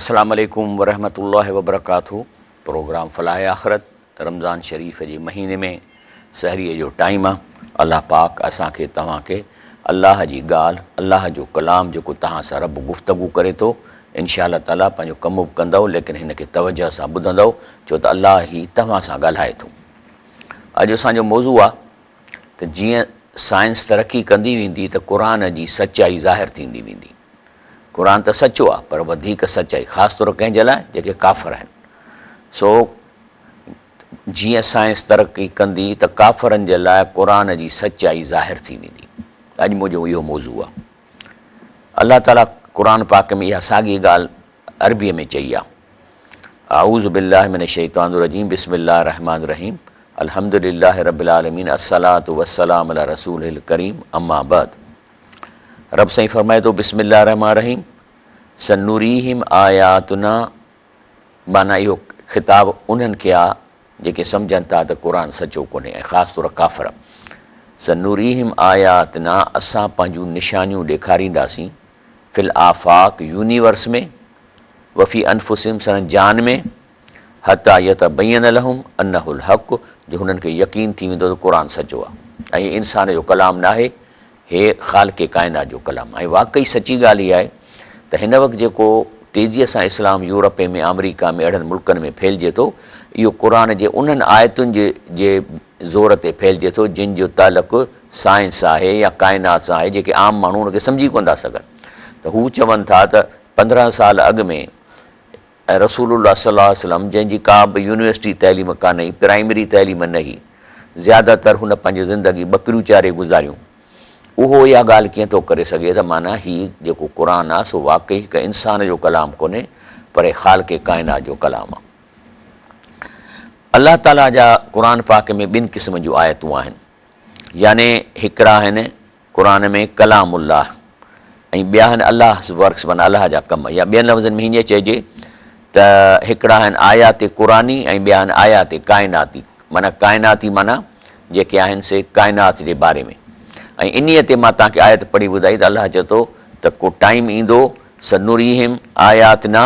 अस्सलाम वालेकुम वरहमतुल्लाहि वबरकातुहू। प्रोग्राम फलाह आख़िरत रमज़ान शरीफ़ जे महीने में सहरीअ जो टाइम आहे। अल्लाह पाक असांखे तव्हांखे अल्लाह जी ॻाल्हि, अल्लाह जो कलाम जेको तव्हां सां रब गुफ़्तगू करे थो, इंशा अल्लाह ताला पंहिंजो कमु बि कंदव, लेकिन हिन खे तवजह सां ॿुधंदव, छो त अल्लाह ई तव्हां सां ॻाल्हाए थो। अॼु असांजो मौज़ू आहे त जीअं साइंस तरक़ी कंदी वेंदी त क़ुर जी सचाई ज़ाहिर थींदी वेंदी। क़ुर त सचो आहे, पर वधीक सचाई ख़ासि तौरु कंहिंजे लाइ जेके काफ़िर आहिनि। सो जीअं साइंस तरक़ी कंदी त काफ़िरनि जे लाइ क़ुर जी सचाई ज़ाहिर थी वेंदी। अॼु मुंहिंजो इहो मौज़ू आहे। अलाह ताला क़ुर पाक में इहा साॻी ॻाल्हि अरबीअ में चई आहे। आऊज़ु बिल्लाहि मिनश शैतानिर रजीम, बिस्मिल्लाहिर रहमानिर रहीम, अल्हम्दुलिल्लाहि रब्बिल आलमीन, अस्सलातु वस्सलामु अला रसूलिल करीम, अम्मा बाद। रब साईं फरमाए थो बिस्मिल्लाहिर रहमानिर रहीम, सनुरीहिम आयातुना, माना इहो ख़िताब उन्हनि खे आहे जेके सम्झनि था त क़ुर सचो कोन्हे, ऐं ख़ासि तौरु काफ़िर। सनुरीहिम आयातना, असां पंहिंजूं निशानियूं ॾेखारींदासीं, फिल आफ़ाक, यूनिवर्स में, वफ़ी अनफुसिम, सन जान में, हता यतबय्यन लहुम अन्नहुल हक़, जो हुननि खे यकीन थी वेंदो त क़ुर सचो आहे ऐं इंसान जो कलाम न आहे, हे ख़ालिक़े काइनात जो कलाम आहे। ऐं वाक़ई सची ॻाल्हि इहा आहे त हिन वक़्तु जेको तेज़ीअ सां इस्लाम यूरोप में, अमरीका में, अहिड़नि मुल्कनि में फैलिजे थो, इहो क़ुर जे उन्हनि आयतुनि जे ज़ोर ते फैलिजे थो जिन जो तालुक़ु साइंस आहे या काइनात सां आहे, जेके आम माण्हू उनखे सम्झी कोन था सघनि। त हू चवनि था त 15 साल अॻु में रसूलुल्लाह सल्लल्लाहु अलैहि वसल्लम, जंहिंजी का बि यूनिवर्सिटी तइलीम कान हुई, प्राइमरी तइलीम न हुई, ज़्यादातर हुन पंहिंजी ज़िंदगी बकरियूं चारे गुज़ारियूं, उहो इहा ॻाल्हि कीअं थो करे सघे त माना हीउ जेको क़ुर आहे सो वाक़ई हिकु इंसान जो कलाम कोन्हे, पर ख़ालिक़े काइनात जो कलाम आहे। अलाह ताला जा क़ुर पाक में 2 क़िस्म जूं आयतूं आहिनि, याने हिकिड़ा आहिनि क़ुर में कलामुल्लाह ऐं ॿिया आहिनि अलाह वर्क्स, माना अलाह जा कम, या ॿियनि लफ़्ज़नि में हीअं चइजे त हिकिड़ा आहिनि आयात क़ुरानी ऐं ॿिया आहिनि आयात काइनाती, माना काइनाती माना जेके आहिनि से काइनात जे बारे में। ऐं इन्हीअ ते मां तव्हांखे आयत पढ़ी ॿुधाई त अलाह चए थो त को टाइम ईंदो, सनुरीहिम आयातना,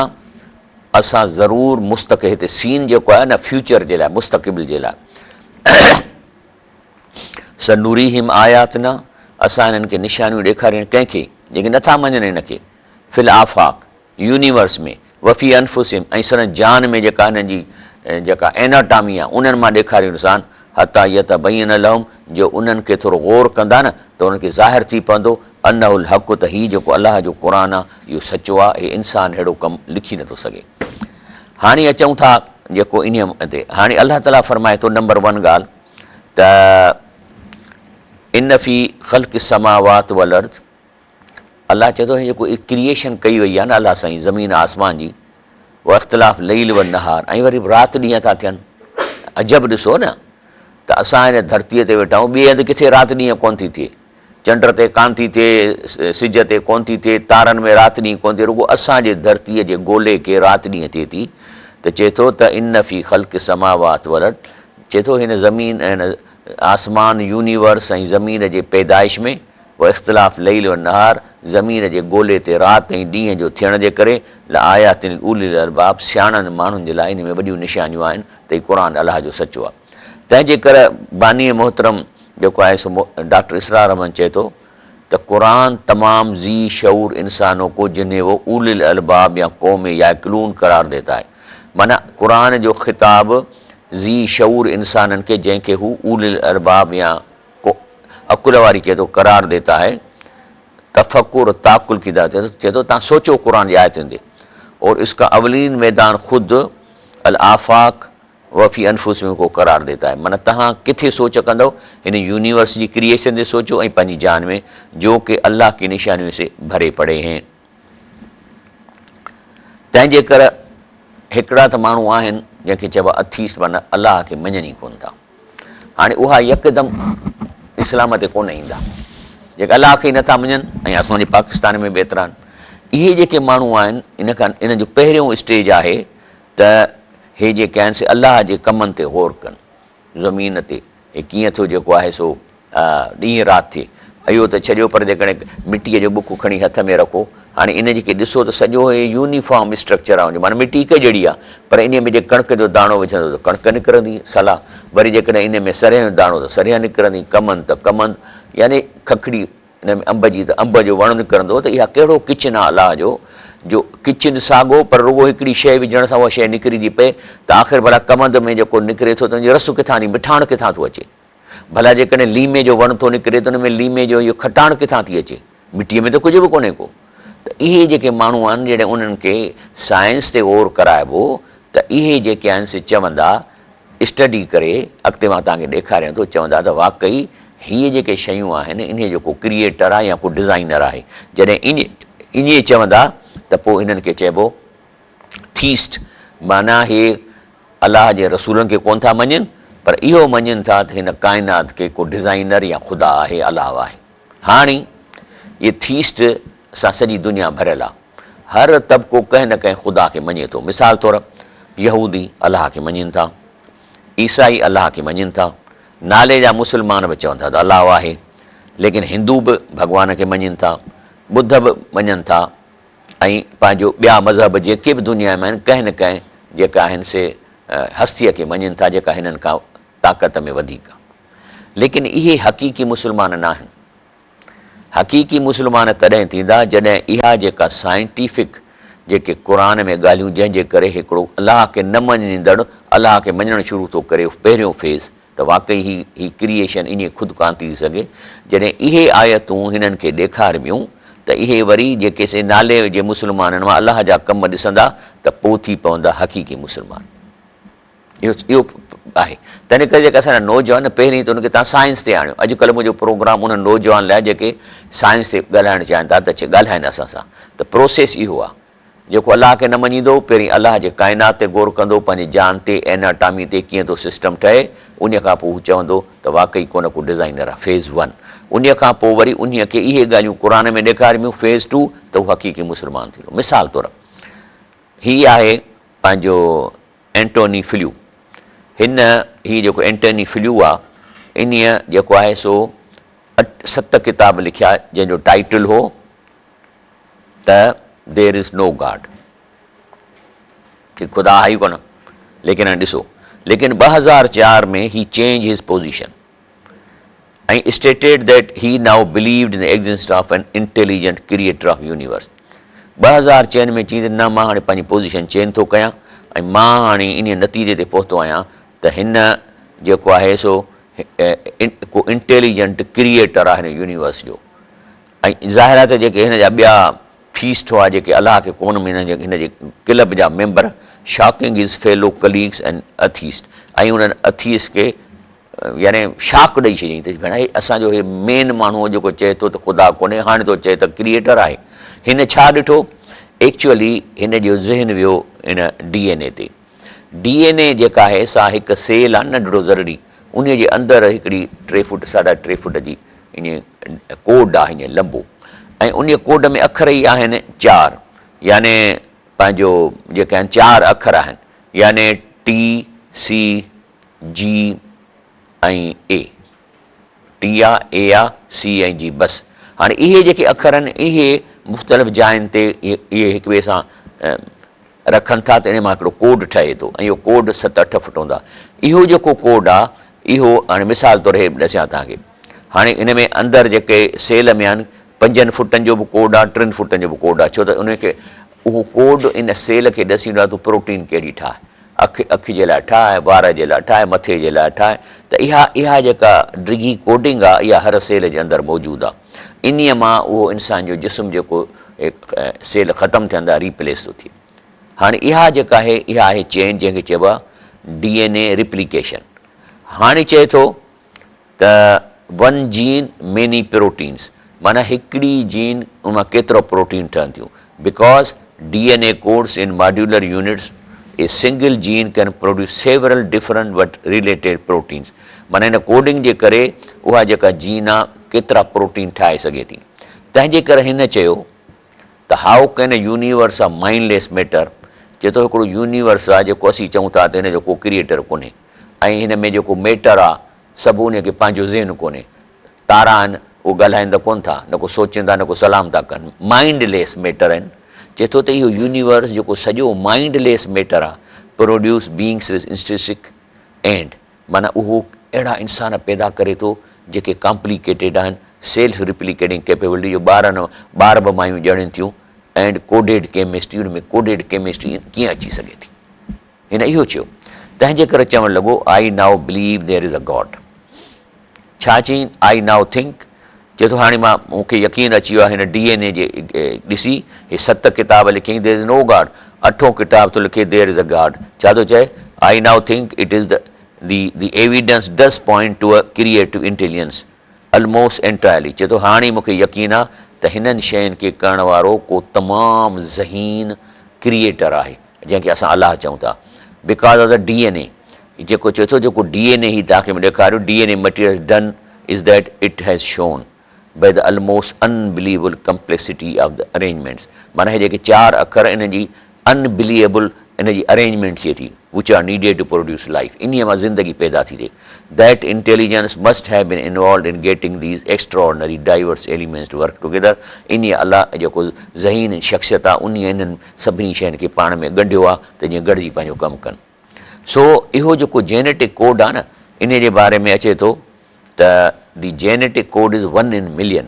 असां ज़रूरु मुस्तक़बिल, हिते सीन जेको आहे न फ्यूचर जे लाइ, मुस्तक़बिल जे लाइ, सनुरीहिम आयातना, असां हिननि खे निशानियूं ॾेखारियूं कंहिंखे जेके नथा मञनि हिनखे, फिल आफ़ाक, यूनिवर्स में, वफ़ी अनफुसिम, ऐं सन जान में जेका हिननि जी जेका एनाटॉमी आहे उन्हनि मां ॾेखारियूं इंसान, हता यतबय्यन लहुम, जो उन्हनि खे थोरो ग़ौर कंदा न त उन्हनि खे ज़ाहिर थी पवंदो अन्नहुल हक़, त हीउ जेको अलाह जो क़ुर आहे इहो सचो आहे, हे इंसानु अहिड़ो कमु लिखी नथो सघे। हाणे अचूं था जेको इन ते, हाणे अलाह ताला फरमाए थो नंबर 1 ॻाल्हि त इन फ़ी ख़ल्क़ि समावात वल अर्द, अलाह चए थो जेको क्रिएशन कई वई आहे न अलाह साईं ज़मीन आसमान जी, व इख़्तिलाफ़ लैल व नहार, ऐं वरी राति ॾींहं था थियनि। अजब ॾिसो न त असां हिन धरतीअ ते वेठा आहियूं, ॿिए हंधि किथे राति ॾींहं कोन थी थिए, चंड ते कोन थी थिए, सिज ते कोन थी थिए, तारनि में राति ॾींहं कोन थिए, रुॻो असांजे धरतीअ जे ॻोल्हे खे राति ॾींहं थिए थी। त चए थो त इन फ़ी ख़ल्क़ि समावात वल अर्द, चए थो हिन ज़मीन, हिन आसमान, यूनिवर्स ऐं ज़मीन जे पैदाइश में, व इख़्तिलाफ़ लैल व नहार, ज़मीन जे ॻोल्हे ते राति ऐं ॾींहं जो थियण जे करे, आयातिन उलिल अलबाब, सियाणनि माण्हुनि जे लाइ इन में वॾियूं निशानियूं आहिनि त हीउ क़ुर अलाह जो सचो आहे। तंहिंजे करे बानी मोहतरम जेको आहे सो डॉक्टर इसरार रहमान चए थो त क़ुर तमाम ज़ी शऊर इंसानों को जिन्हें वो उलिल अलबाब या कौम याक़िलून करार देता है, माना क़ुर जो ख़िताब ज़ी शऊर इंसाननि खे, जंहिंखे हू उलिल अलबाब या अकुल वारी चए थो करार देता है, तफ़क्कुर ताकुल की दात, चए थो तव्हां सोचो क़ुर जी आयतुनि ते, और इसका अवलीन मैदान ख़ुदि अल आफ़ाक वफ़ी अनफुस में को करार देता है, माना तव्हां किथे सोच कंदव, हिन यूनिवर्स जी क्रिएशन ते सोचो ऐं पंहिंजी जान में, जो कि अल्लाह की निशानियों से भरे पड़े हैं। तंहिंजे करे हिकिड़ा त माण्हू आहिनि जंहिंखे चइबो आहे अथीस्ट, माना अलाह खे मञनि ई कोन था। हाणे उहा यकदमि इस्लाम ते कोन ईंदा, जेके अलाह खे ई नथा मञनि, ऐं असांजे पाकिस्तान में बि एतिरा आहिनि। इहे जेके माण्हू आहिनि, इन जो पहिरियों स्टेज आहे त हे जेके आहिनि से अलाह जे कमनि ते ग़ौर कनि, ज़मीन ते हे कीअं थो जेको आहे सो ॾींहुं राति थिए, इहो त छॾियो, पर जेकॾहिं मिटीअ जो बुक खणी हथ में रखो, हाणे इन जेके ॾिसो त सॼो हे यूनिफॉर्म स्ट्रक्चर आहे, माना मिटी हिक जहिड़ी आहे, पर इन में जे कणिक जो दाणो विझंदो त कणिक निकिरंदी सलाह, वरी जेकॾहिं इन में सरियह जो दाणो त सरियह निकिरंदी, कमंद त कमंद, यानी खखड़ी इन में अंब जी त अंब जो वणु निकिरंदो। त इहा कहिड़ो किचन आहे अलाह जो किचन साॻियो पर रुॻो हिकिड़ी शइ विझण सां उहा शइ निकिरी थी पए, त आख़िर भला कमंद में जेको निकिरे थो त उनजी रस किथां थी, मिठाण किथां थो अचे, भला जेकॾहिं लीमे जो वणु थो निकिरे त उन में लीमे जो इहो खटाण किथां थी अचे, मिटीअ में त कुझु बि कोन्हे को। त इहे जेके माण्हू आहिनि जॾहिं उन्हनि खे साइंस ते गौर कराइबो त इहे जेके आहिनि से चवंदा, स्टडी करे अॻिते मां तव्हांखे ॾेखारियां थो, चवंदा त वाक़ई हीअ जेके शयूं आहिनि इन जेको क्रिएटर आहे या को डिज़ाइनर आहे, जॾहिं ईअं चवंदा त पोइ इन्हनि खे चइबो थीस्ट, माना हे अलाह जे रसूलनि खे कोन था मञनि, पर इहो मञनि था त हिन काइनात खे को डिज़ाइनर या ख़ुदा आहे, अलाह आहे। हाणे इहे थीस्ट सां सॼी दुनिया भरियल आहे, हर तबिको कंहिं न कंहिं ख़ुदा खे मञे थो। मिसाल तौरु यहूदी अलाह खे मञनि था, ईसाई अलाह खे मञनि था, नाले जा मुस्लमान बि चवनि था त अलाह आहे, लेकिन हिंदू बि भॻवान खे मञनि था, ॿुध बि मञनि था, ऐं पंहिंजो ॿिया मज़हब जेके बि दुनिया में आहिनि कंहिं न कंहिं जेका आहिनि से हस्तीअ खे मञनि था जेका हिननि खां ताक़त में वधीक आहे। लेकिन इहे हक़ीक़ी मुस्लमान न आहिनि। हक़ीक़ी मुस्लमान तॾहिं थींदा जॾहिं इहा जेका साइंटिफिक जेके क़ुर में ॻाल्हियूं जंहिंजे करे हिकिड़ो अलाह खे न मञींदड़ अलाह खे मञणु शुरू थो करे, पहिरियों फेज़ त वाक़ई ही क्रिएशन ईअं ख़ुदि कान थी सघे। जॾहिं इहे आयतूं हिननि खे ॾेखारिबियूं त इहे वरी जेके से नाले जे मुस्लमाननि मां अलाह जा कम ॾिसंदा त पोइ थी पवंदा हक़ीक़ी मुस्लमान। इहो आहे। तंहिं करे जेके असांजा नौजवान पहिरीं त उनखे तव्हां साइंस ते आणियो। अॼुकल्ह मुंहिंजो प्रोग्राम उन नौजवान लाइ जेके साइंस ते ॻाल्हाइणु चाहिनि था त अचे ॻाल्हाइनि असां सां। त प्रोसेस इहो आहे, जेको अलाह खे न मञींदो पहिरीं अलाह जे काइनात ते गौर कंदो, पंहिंजी जान ते, एनाटॉमी ते कीअं थो सिस्टम ठहे, उन खां पोइ हू चवंदो त वाक़ई को न को डिज़ाइनर आहे, फेज़ 1। उन खां पोइ वरी उन खे इहे ॻाल्हियूं क़ुर में ॾेखारिबियूं, फेज़ 2, त हू हक़ीक़ी मुस्लमान थींदो। मिसाल तौरु हीअ आहे पंहिंजो एंटोनी फ्लू। हीअ जेको एंटोनी फ्लू आहे, इन जेको आहे सो 7 किताब लिखिया, जंहिंजो टाइटल हो त देयर इज़ नो गॉड, कि ख़ुदा आहे ई कोन। लेकिन हाणे ॾिसो, लेकिन 2004 में ही चेंज हिज पोज़ीशन ऐं stated that he now believed in the existence of an intelligent creator of universe. 2004 में चई त न, मां हाणे पंहिंजी पोज़ीशन चेंज थो कयां ऐं मां हाणे इन नतीजे ते पहुतो आहियां त हिन जेको आहे सो को इंटेलिजेंट क्रिएटर आहे हिन यूनिवर्स जो। ऐं ज़ाहिर आहे त जेके हिन जा ॿिया फीस्ट हुआ जेके अलाह खे कोन में हिन जे क्लब जा मेंबर, शॉकिंग हिज फेलो कलीग्स एंड अथीस्ट, ऐं उन्हनि अथीस्ट खे यानी शाक ॾेई छॾियईं त भेण असांजो हे मेन माण्हू जेको चए थो त ख़ुदा कोन्हे, हाणे थो चए त क्रिएटर आहे। हिन छा ॾिठो, एक्चुअली हिन जो ज़हन वियो इन DNA ते। DNA जेका आहे सा हिकु सेल आहे नंढड़ो ज़रूरी, उन जे अंदरि हिकिड़ी 3 फुट 3.5 फुट जी इन कोड आहे, हीअं लंबो, ऐं उन कोड में अखर ई आहिनि 4, याने पंहिंजो जेके आहिनि 4 अखर आहिनि, याने TCG ऐं A, T आहे, A आहे, C ऐं G, बसि। हाणे इहे जेके अखर आहिनि इहे मुख़्तलिफ़ जायुनि ते इहे हिक ॿिए सां रखनि था, त इन मां हिकिड़ो कोड ठहे थो, ऐं इहो कोड 7-8 फुट हूंदा। इहो जेको कोड आहे इहो हाणे मिसाल तौरु हे ॾसियां तव्हांखे, हाणे इन में अंदरि जेके सेल में आहिनि 5 फुटनि जो बि कोड आहे, 3 फुटनि जो बि कोड आहे, छो त उनखे उहो कोड इन सेल खे ॾसींदो आहे त प्रोटीन कहिड़ी ठाहे, अखि जे लाइ ठाहे, वार जे लाइ ठाहे, मथे जे लाइ ठाहे। त इहा जेका ड्रिगी कोडिंग आहे इहा हर सेल जे अंदरि मौजूदु आहे। इन मां उहो इंसान जो जिस्म जेको सेल ख़तमु थियंदा रिप्लेस थो थिए। हाणे इहा जेका आहे इहा आहे चेंज, जंहिंखे चइबो आहे DNA रिप्लिकेशन। हाणे चए थो त 1 जीन मेनी प्रोटीन्स, माना हिकिड़ी जीन उन मां केतिरो प्रोटीन ठहनि थियूं, बिकॉज़ DNA कोड्स इन modular units, a single jean can produce several different but related proteins. माना हिन कोडिंग जे करे उहा जेका जीन आहे केतिरा प्रोटीन ठाहे सघे थी। तंहिंजे करे हिन चयो त how can a universe of mindless matter, चए थो हिकिड़ो यूनिवर्स आहे जेको असीं चऊं था त हिन जो को क्रिएटर कोन्हे, ऐं हिन में जेको मैटर आहे सभु उनखे पंहिंजो ज़हन कोन्हे, तारा आहिनि उहो ॻाल्हाइनि त कोन था, न को सोचनि था, न को सलाम था कनि, माइंडलेस मैटर आहिनि। चए थो त इहो यूनिवर्स जेको सॼो माइंडलेस मैटर आहे, प्रोड्यूस बींग्स इंस्ट्रिसिक एंड, माना उहो अहिड़ा इंसान पैदा करे थो जेके कॉम्प्लिकेटेड आहिनि, सेल्फ रिप्लिकेटिंग कैपेबिलिटी जो ॿार बि मायूं ॼणनि थियूं, एंड कोडेड केमिस्ट्री, उन में कोडेड केमिस्ट्री कीअं अची सघे थी। हिन इहो चयो, तंहिंजे करे चवणु लॻो I now believe there is a god. छा चई? आई नाउ थिंक, चए थो हाणे मां मूंखे यकीन अची वियो आहे हिन DNA जे ॾिसी, हे 7 किताब लिखियईं देयर इज़ नो गॉड, 8हों किताब थो लिखे देयर इज़ अ गॉड। छा थो चए? I now think it is the evidence does point to a creative intelligence almost entirely. चए थो हाणे मूंखे यकीन आहे त हिननि शयुनि खे करण वारो को तमामु ज़हीन क्रिएटर आहे, जंहिंखे असां अलाह चऊं था, बिकॉज ऑफ द DNA। जेको चए थो जेको DNA ही तव्हांखे मां ॾेखारियो, DNA material done is that it has shown by the almost unbelievable complexity of the arrangements. माना हे जेके 4 अखर इन जी अनबिलीवेबल इन जी अरेंजमेंट थिए थी, which are needed to produce life, इन मां ज़िंदगी पैदा थी थिए। That intelligence must have been involve in getting these extraordinary diverse elements to work together. इन अलाह जेको ज़हीन शख़्सियत आहे, उन इन्हनि सभिनी शयुनि खे पाण में ॻंढियो आहे त जीअं गॾिजी पंहिंजो कमु कनि। सो इहो जेको जेनेटिक कोड आहे न, इन जे बारे में अचे थो त the genetic code is 1 in million।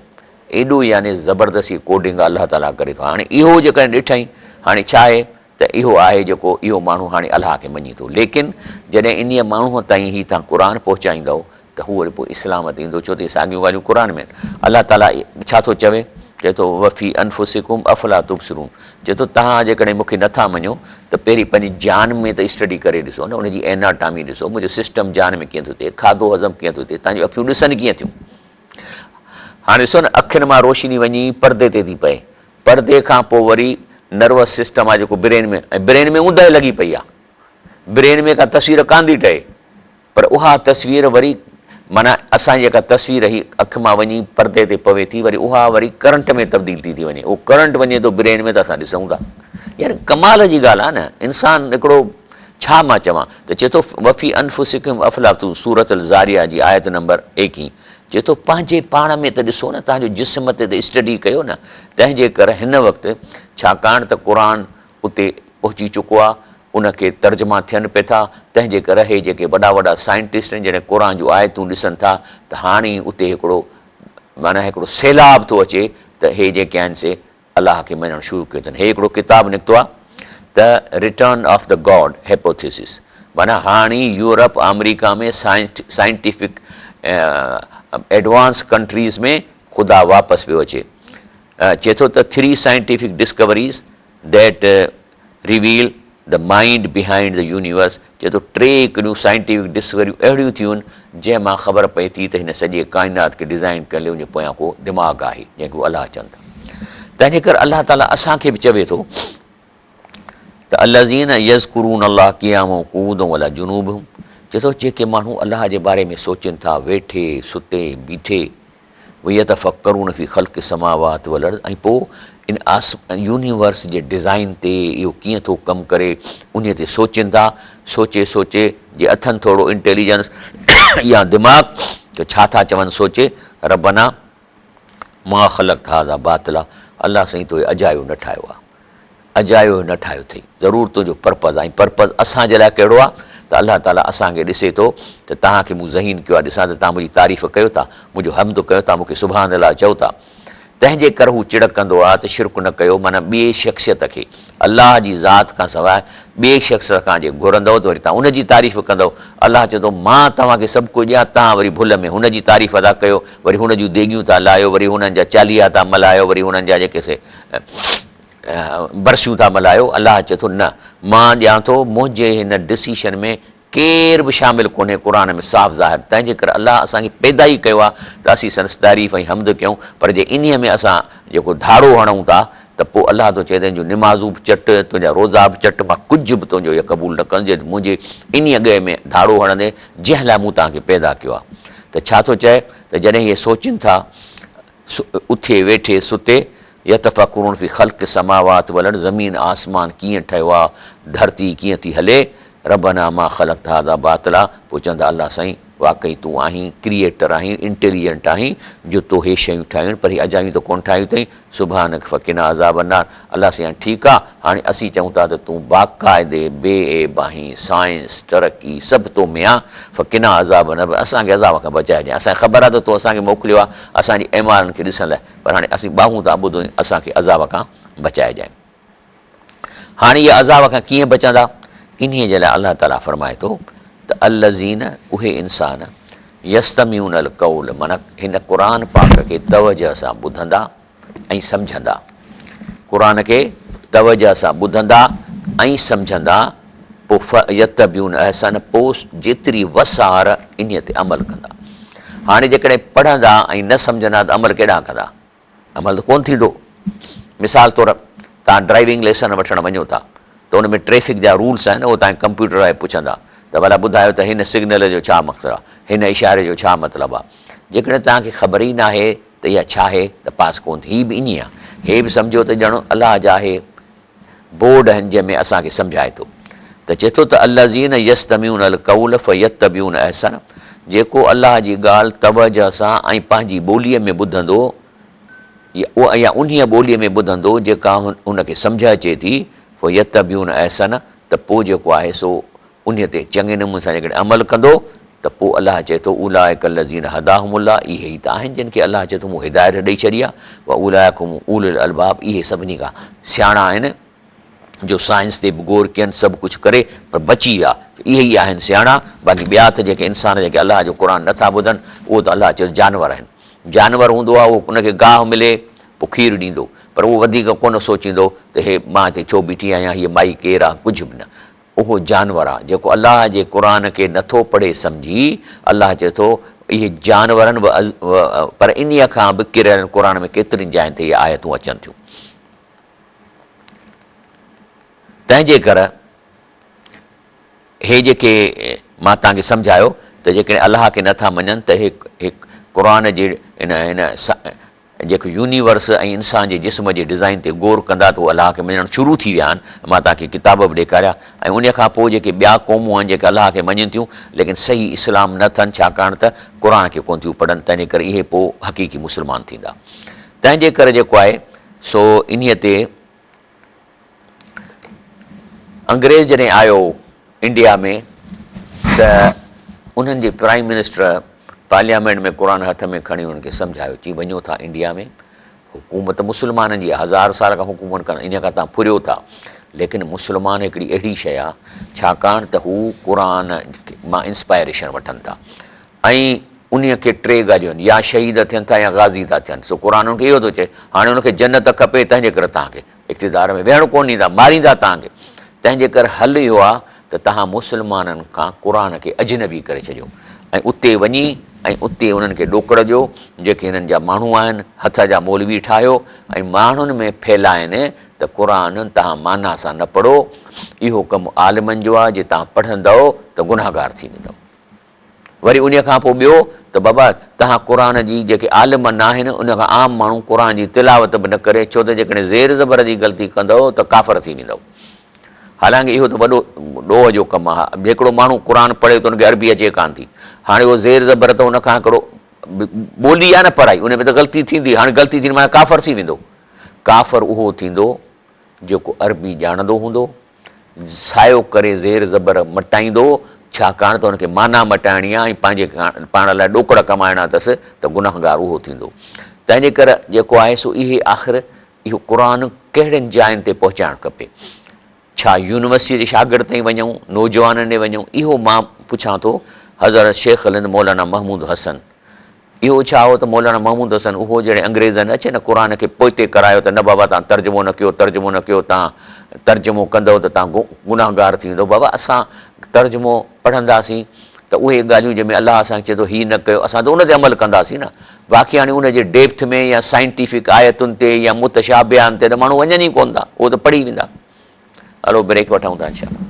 एॾो यानी ज़बरदस्ती कोडिंग अलाह ताला करे थो। हाणे इहो जेकॾहिं ॾिठई, हाणे छा आहे त इहो आहे जेको इहो माण्हू हाणे अलाह खे मञी थो, लेकिन जॾहिं इन माण्हूअ ताईं ही तव्हां क़ुर पहुचाईंदव त हू वरी पोइ इस्लाम ते ईंदो, छो त साॻियूं ॻाल्हियूं क़ुर में अलाह ताला छा थो चवे? चए थो वफ़ी अनफुसिकुम अफला तुबसिरून। चए थो तव्हां जेकॾहिं मूंखे नथा मञो त पहिरीं पंहिंजी जान में त स्टडी करे ॾिसो न, उनजी एनाटॉमी ॾिसो, मुंहिंजो सिस्टम जान में कीअं थो थिए, खाधो हज़म कीअं थो थिए, तव्हांजूं अखियूं ॾिसनि कीअं थियूं। हाणे ॾिसो न, अखियुनि मां रोशनी वञी परदे ते थी पए, परदे खां पोइ वरी नर्वस सिस्टम आहे जेको ब्रेन में, ऐं ब्रेन में ऊंदहि लॻी पई आहे, ब्रेन में का तस्वीर कान थी ठहे, पर उहा तस्वीर वरी माना असांजी जेका तस्वीर ही अखि मां वञी परदे ते पवे थी, वरी उहा वरी करंट में तब्दील थी वञे, उहो करंट वञे थो ब्रेन में त असां ॾिसूं था। यार कमाल जी ॻाल्हि आहे न, इंसानु हिकिड़ो छा मां चवां त चए थो वफ़ी अनफुसिकुम अफलातू, सूरत अल ज़ारिया जी आयत नंबर 21। चए थो पंहिंजे पाण में त ॾिसो न, तव्हांजो जिस्म ते त स्टडी कयो न। तंहिंजे करे हिन वक़्तु छाकाणि त क़ुर उते पहुची चुको आहे, उनखे तर्जुमा थियनि पिया था, तंहिंजे करे हे जेके वॾा वॾा साइंटिस्ट आहिनि जॾहिं क़ुर जूं आयतूं ॾिसनि था त हाणे उते हिकिड़ो माना हिकिड़ो सैलाब थो अचे त हे जेके आहिनि से अलाह खे मञणु शुरू कयो अथनि। हे हिकिड़ो किताबु निकितो आहे the return of the God hypothesis, माना हाणे यूरोप अमेरिका में साइंटिफिक एडवांस कंट्रीज़ में ख़ुदा वापसि पियो अचे। चए थो त 3 scientific discoveries that reveal the mind behind the universe. चए थो 3 हिकिड़ियूं साइंटिफिक डिस्कवरियूं अहिड़ियूं थियूं आहिनि जंहिं मां ख़बर पए थी त हिन सॼे काइनात खे डिज़ाइन कयल उन पोयां को दिमाग़ु आहे जंहिंखे अलाह चवनि था। तंहिंजे करे अलाह ताला असांखे बि चवे थो त अल्लज़ीन यज़कुरून अल्लाह क़ियामन क़ुऊदन वअला जुनूबहुम। चए थो जेके माण्हू अलाह जे बारे में सोचनि था वेठे सुते बीठे, वयतफ़क्करून फ़ी ख़ल्क़ि समावात वल अर्ज़, ऐं पोइ इन यूनिवर्स जे डिज़ाइन ते इहो कीअं थो कमु करे उन ते सोचनि था। सोचे सोचे जे अथनि थोरो इंटेलिजेंस या दिमाग़ त छा था चवनि, सोचे रबना मा ख़लक़्त हाज़ा बातिला, अलाह साईं तो अजायो न ठाहियो आहे, अजायो न ठाहियो अथई, ज़रूरु तुंहिंजो पर्पज़ आहे। पर्पज़ असांजे लाइ कहिड़ो आहे त अलाह ताला असांखे ॾिसे थो त तव्हांखे मूं ज़हीन कयो आहे, ॾिसां त तव्हां मुंहिंजी तारीफ़ कयो था, मुंहिंजो हमद कयो था, मूंखे सुभाणे अलाह चओ था। तंहिंजे करे हू चिड़कंदो आहे त शिरक न कयो, माना ॿिए शख़्सियत खे अलाह जी ज़ात खां सवाइ ॿिए शख़्स खां जे घुरंदव त वरी तव्हां उनजी तारीफ़ कंदव। अलाह चए थो मां तव्हांखे सभु कुझु ॾियां, तव्हां वरी भुल में हुनजी तारीफ़ अदा कयो, वरी हुन जूं देगियूं था लाहियो, वरी हुननि जा चालीहा था मल्हायो, वरी हुननि जा जेके से बरसियूं था मल्हायो। अलाह चए थो न, मां ॼाण थो मुंहिंजे हिन डिसीशन में केर बि शामिलु कोन्हे, क़ुर में साफ़ ज़ाहिर। तंहिंजे करे अलाह असांखे पैदा ई कयो आहे त असीं संदसि तारीफ़ ऐं हमद कयूं, पर जे इन में असां जेको धाड़ो हणूं था त पोइ अलाह थो चए तुंहिंजूं निमाज़ूं बि चट, तुंहिंजा रोज़ा बि चट, मां कुझु बि तुंहिंजो इहो क़बूल न कंदुसि मुंहिंजे इन अॻे में धाड़ो हणंदे जंहिं लाइ मूं तव्हांखे पैदा कयो आहे। त छा थो चए त जॾहिं इहे सोचनि था उथे वेठे सुते, यतफ़क्कुरून फ़ी ख़ल्क़ि समावात वल अर्ज़, ज़मीन आसमान कीअं ठहियो आहे, धरती कीअं थी हले, रबना मा ख़लक़्त हाज़ा बातिला, पोइ चवंदा अलाह साईं वाक़ई तूं आहीं क्रिएटर आहीं, इंटेलिजेंट आहीं जो तो हे शयूं ठाहियूं पर हीअ अजायूं त कोन ठाहियूं अथई। सुभानक फ़क़िना अज़ाब अन्नार। अलाह साईं ठीकु आहे, हाणे असीं चऊं था त तूं बाक़ाइदे बेएब आहीं, साइंस तरक़ी सभु तो में आहे। फ़क़िना अज़ाब अन्नार, असांखे अज़ाब खां बचाइजांइ। असांखे ख़बर आहे त तूं असांखे मोकिलियो आहे असांजी ऐमारनि खे ॾिसण लाइ, पर हाणे असीं ॿाहूं था ॿुधूं असांखे अज़ाब खां बचाइजांइ। हाणे इहे अज़ाब खां कीअं बचंदा, इन्हीअ जे लाइ अलाह ताला फ़रमाए थो त अल्लज़ीन उहे इंसान यस्तमिऊन अल क़ौल, माना हिन क़ुर पाक खे तवजह सां ॿुधंदा ऐं सम्झंदा, क़ुर खे तवजह सां ॿुधंदा ऐं सम्झंदा, पोइ यतबियून अहसन, पोइ जेतिरी वसार इन ते अमल कंदा। हाणे जेकॾहिं पढ़ंदा ऐं न सम्झंदा त अमल केॾांहुं कंदा, अमल त कोन थींदो। मिसाल तौरु तव्हां ड्राइविंग लाइसेंस वठणु वञो था त उन में ट्रैफ़िक जा रूल्स आहिनि, उहो तव्हांखे कंप्यूटर आहे पुछंदा त भला ॿुधायो त हिन सिग्नल जो छा मक़सदु आहे, हिन इशारे जो छा मतिलबु आहे। जेकॾहिं तव्हांखे ख़बर ई न आहे त इहा छा आहे त पास कोन थी। हीअ बि ईअं आहे, हे बि सम्झो त ॼणो अलाह जा हे बोर्ड आहिनि जंहिंमें असांखे सम्झाए थो त चए थो त अल्लज़ीन यस्तमिऊन अल क़ौल फयत्तबिऊन अहसन, जेको अलाह जी ॻाल्हि तवजह सां ऐं पंहिंजी ॿोलीअ में ॿुधंदो या उन्हीअ ॿोलीअ में ॿुधंदो जेका हुनखे सम्झ अचे थी, फयत्तबिऊन अहसन, त पोइ जेको आहे सो उन ते चङे नमूने सां जेकॾहिं अमल कंदो त पोइ अलाह चए थो उलाइक लज़ीन हदाहुमुल्लाह, इहे ई त आहिनि जिन खे अलाह चए थो मूं हिदायत ॾेई छॾी आहे। व उलाइकुम उलुल अलबाब, इहे सभिनी खां सियाणा आहिनि जो साइंस ते बि गौर कयनि, सभु कुझु करे पर बची विया, इहे ई आहिनि सियाणा। बाक़ी ॿिया त जेके इंसान जेके अलाह जो क़ुर नथा ॿुधनि उहो त अलाह चयो जानवर आहिनि। जानवर हूंदो आहे उहो उनखे गाहु मिले पोइ खीरु ॾींदो, पर उहो वधीक कोन सोचींदो त हे मां हिते छो बीठी आहियां, हीअ माई केरु आहे, कुझु बि न। उहो जानवर आहे जेको अलाह जे क़ुर खे नथो पढ़े सम्झी। अलाह चए थो इहे जानवरनि बि पर इन्हीअ खां बि किरियल क़ुर में केतिरियुनि जायुनि ते इहे आयतूं अचनि थियूं। तंहिंजे करे हे जेके मां तव्हांखे सम्झायो त जेकॾहिं अलाह खे नथा मञनि त हे क़ुर जे इन जेको यूनिवर्स ऐं इंसान जे जिस्म जे डिज़ाइन ते गौर कंदा त उहे अलाह खे मञणु शुरू थी विया आहिनि। मां तव्हांखे किताब बि ॾेखारिया ऐं उन खां पोइ जेके ॿिया क़ौमूं आहिनि जेके अलाह खे मञनि थियूं लेकिन सही इस्लाम न थियनि, छाकाणि त क़ुर खे कोन थियूं पढ़नि, तंहिंजे करे इहे पोइ हक़ीक़ी मुस्लमान थींदा। तंहिंजे करे जेको आहे सो इन्हीअ ते अंग्रेज़ जॾहिं आयो इंडिया में त उन्हनि जे प्राइम मिनिस्टर पार्लियामेंट में क़ुर हथ में खणी उन्हनि खे सम्झायो, चई वञो था इंडिया में हुकूमत मुस्लमाननि जी 1000 साल खां हुकूमत कनि, इन खां तव्हां फुरियो था, लेकिन मुस्लमान हिकिड़ी अहिड़ी शइ आहे छाकाणि त हू क़ुर मां इंस्पायरेशन वठनि था ऐं उन खे 3 ॻाल्हियूं आहिनि, या शहीद थियनि था या गाज़ी था थियनि। सो क़ुर उन्हनि खे इहो थो चए हाणे उनखे जन्नत खपे, तंहिंजे करे तव्हांखे इक़्तिदार में वेहणो कोन ॾींदा, मारींदा तव्हांखे। तंहिंजे करे हल इहो आहे त तव्हां मुस्लमाननि खां क़ुर खे अजनबी करे छॾियो ऐं उते वञी ऐं उते उन्हनि खे ॾोकड़ ॾियो जेके हिननि जा माण्हू आहिनि, हथ जा मौलवी ठाहियो ऐं माण्हुनि में फैलाइनि त क़ुर तव्हां माना सां न पढ़ो, इहो कमु आलिमनि जो आहे, जे तव्हां पढ़ंदव त गुनाहगार थी वेंदव। वरी उन खां पोइ ॿियो त बाबा तव्हां क़ुर जी जेके आलिम न आहिनि उन खां आम माण्हू क़ुर जी तिलावत बि न करे, छो त जेकॾहिं ज़ेर ज़बर जी ग़लती कंदव त काफ़र थी वेंदव। हालांकि इहो त वॾो ॾोह जो कमु आहे, हिकिड़ो माण्हू क़ुर पढ़े त हुनखे अरबी अचे कान थी, हाणे उहो ज़ेर ज़बर त हुनखां हिकिड़ो ॿोली आहे न पढ़ाई, उन में त ग़लती थींदी, हाणे ग़लती थींदी माना काफ़र थी वेंदो। काफ़र उहो थींदो जेको अरबी ॼाणंदो हूंदो, सायो करे ज़ेर ज़बर मटाईंदो, छाकाणि त हुनखे माना मटाइणी आहे ऐं पंहिंजे पाण लाइ ॾोकड़ कमाइणा अथसि, त गुनाहगार उहो थींदो। तंहिंजे करे जेको आहे सो इहे आख़िर इहो क़ुर कहिड़ियुनि जायुनि ते पहुचाइणु खपे। छा यूनिवर्सिटी जे शागिर्द ताईं वञूं, नौजवाननि ॾे वञूं, इहो मां पुछां थो हज़रत शेख हिंद मौलाना महमूद हसन। इहो छा हो त मौलाना महमूद हसन उहो जॾहिं अंग्रेज़नि अचे न क़ुर खे पोइते करायो त न बाबा तव्हां तर्जुमो न कयो, तर्जुमो न कयो, तव्हां तर्जुमो कंदव त तव्हां गुनाहगार थी वेंदो। बाबा असां तर्जुमो पढ़ंदासीं त उहे ॻाल्हियूं जंहिंमें अलाह असांखे चए थो हीअ न कयो, असां त उन ते अमल कंदासीं न। बाक़ी हाणे उनजे डेप्थ में या साइंटिफिक आयतुनि ते या मुतशाबियान ते त माण्हू वञनि ई कोन था, उहो त पढ़ी वेंदा। हलो ब्रेक वठूं था इंशाअल्लाह।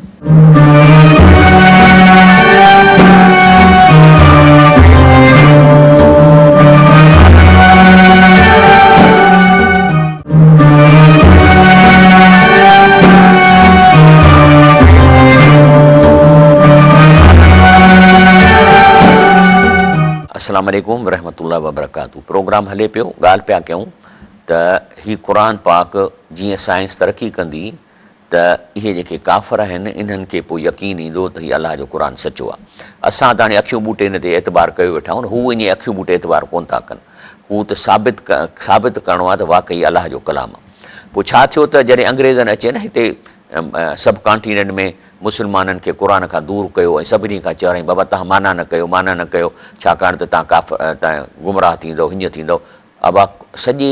अस्सलाम वालेकुम रहमतुल्लाहि व बरकातहू। प्रोग्राम हले पियो, ॻाल्हि पिया कयूं त ही क़ुरान पाक जीअं साइंस तरक़ी कंदी त इहे जेके काफ़िर आहिनि इन्हनि खे पोइ यकीन ईंदो त हीउ अलाह जो क़ुरान सचो आहे। असां त हाणे अखियूं ॿूटे हिन ते एतबार कयो वेठा आहियूं, हू ईअं अखियूं ॿूटे एतबार कोन था कनि। हू त साबित करिणो आहे त वाक़ई अलाह जो कलाम आहे। पोइ छा थियो त जॾहिं अंग्रेज़नि अचे न हिते सब कॉन्टिनेंट में मुस्लमाननि खे क़ुर खां दूरि कयो ऐं सभिनी खां चवण बाबा तव्हां माना न कयो, माना न कयो, छाकाणि त तव्हां गुमराह थींदव, हीअं थींदव। अबा सॼे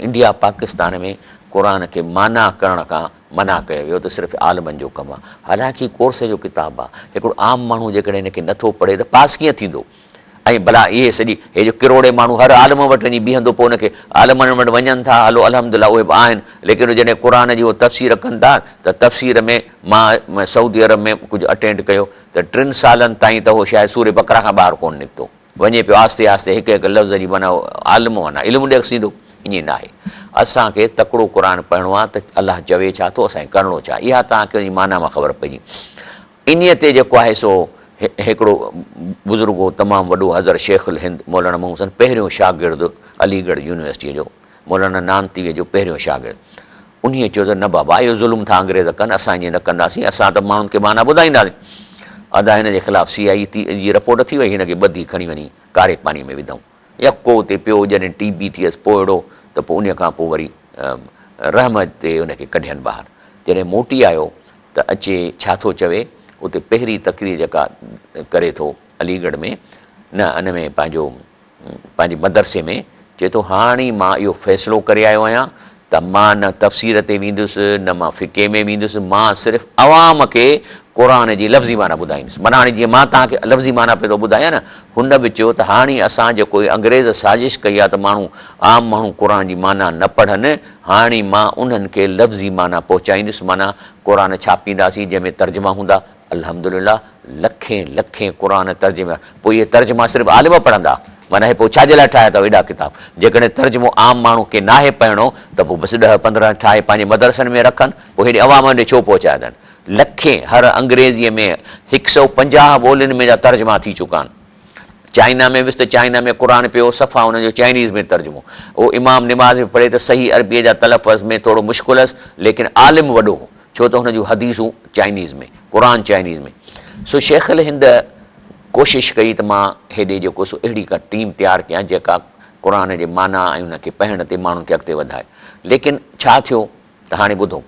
इंडिया पाकिस्तान में क़ुर खे माना करण खां मना कयो वियो त सिर्फ़ु आलमनि जो कमु आहे। हालांकि कोर्स जो किताबु आहे, हिकिड़ो आम माण्हू जेकॾहिं हिनखे नथो पढ़े त पास कीअं थींदो। ऐं भला इहे सॼी हे जो किरोड़े माण्हू हर आलम वटि वञी बीहंदो, पोइ हुनखे आलमनि वटि वञनि था, हलो अल्हम्दुलिल्लाह उहे बि आहिनि, लेकिन जॾहिं क़ुर जी उहो तफ़सीर कनि था त तफ़सीर में मां सऊदी अरब में कुझु अटेंड कयो त 3 सालनि ताईं त उहो शायदि सूर्य बकरा खां ॿाहिरि कोन निकितो, वञे पियो आस्ते आस्ते हिकु हिकु लफ़्ज़ जी माना आलम माना इल्मु ॾेखारींदो। ईअं न आहे, असांखे तकिड़ो क़ुर पढ़णो आहे त अलाह चवे छा थो, असांखे करिणो छा, इहा तव्हांखे उन माना मां ख़बर पइजी। इन ते जेको आहे सो हिकिड़ो बुज़ुर्ग हो तमामु वॾो हज़रत शेख उल हिंद मौलाना मोहसिन, पहिरियों शागिर्दु अलीगढ़ यूनिवर्सिटीअ जो, मौलाना नानतीअ जो पहिरियों शागिर्दु, उन चयो त न बाबा इहो ज़ुल्म था अंग्रेज़ कनि, असां ईअं न कंदासीं, असां त माण्हुनि खे माना ॿुधाईंदासीं। अदा हिन जे ख़िलाफ़ु CI जी रिपोर्ट थी वई, हिनखे ॿधी खणी वञी कारे पाणीअ में विधऊं, यको उते पियो, जॾहिं TB थियसि पोइ अहिड़ो त पोइ उन खां पोइ वरी रहमत ते हुनखे कढियनि ॿाहिरि। जॾहिं मोटी आयो त अचे छा थो चवे, उते पहिरीं तकरीर जेका करे थो अलीगढ़ में न इन में पंहिंजे मदरसे में, चए थो हाणे मां इहो फ़ैसिलो करे आयो आहियां त मां न तफ़सीर ते वेंदुसि, न मां फ़िके में वेंदुसि, मां सिर्फ़ु अवाम खे क़ुर जी लफ़्ज़ी माना ॿुधाईंदुसि। माना हाणे जीअं मां तव्हांखे लफ़्ज़ी माना पियो थो ॿुधायां न, हुन बि चयो त हाणे असां जेको अंग्रेज़ साज़िश कई आहे त आम माण्हू क़ुर जी माना न पढ़नि, हाणे मां उन्हनि खे लफ़्ज़ी माना पहुचाईंदुसि। माना क़ुर छापींदासीं जंहिंमें तर्जुमा हूंदा, अल्हम्दुलिल्लाह लखें लखें क़ुर तर्जुमा। पोइ इहे तर्जुमा सिर्फ़ु आलिम पढ़ंदा, माना हे पोइ छाजे लाइ ठाहिया अथव एॾा किताब। जेकॾहिं तर्जुमो आम माण्हू खे नाहे पढ़णो त पोइ बसि 10-15 ठाहे पंहिंजे मदरसनि में रखनि, पोइ हेॾे अवाम ॾे छो पहुचाए अथनि। लखें हर अंग्रेज़ीअ में 150 ॿोलियुनि में जा तर्जुमा थी चुका आहिनि। चाइना में वियुसि त चाइना में क़ुर पियो सफ़ा हुनजो चाइनीज़ में तर्जुमो, उहो इमाम निमाज़ में पढ़े त सही अरबीअ जा तलफ़ुज़ में थोरो मुश्किल हुअसि, लेकिन आलिम वॾो हो, छो त हुनजूं हदीसूं चाइनीज़ में, क़ुर चाइनीज़ में। सो शेख अल हिंद कोशिशि कई त मां हेॾे जेको सो अहिड़ी का टीम तयारु कयां जेका क़ुर जे माना ऐं हुनखे पढ़ण ते माण्हुनि खे अॻिते वधाए। लेकिन छा थियो त हाणे ॿुधो,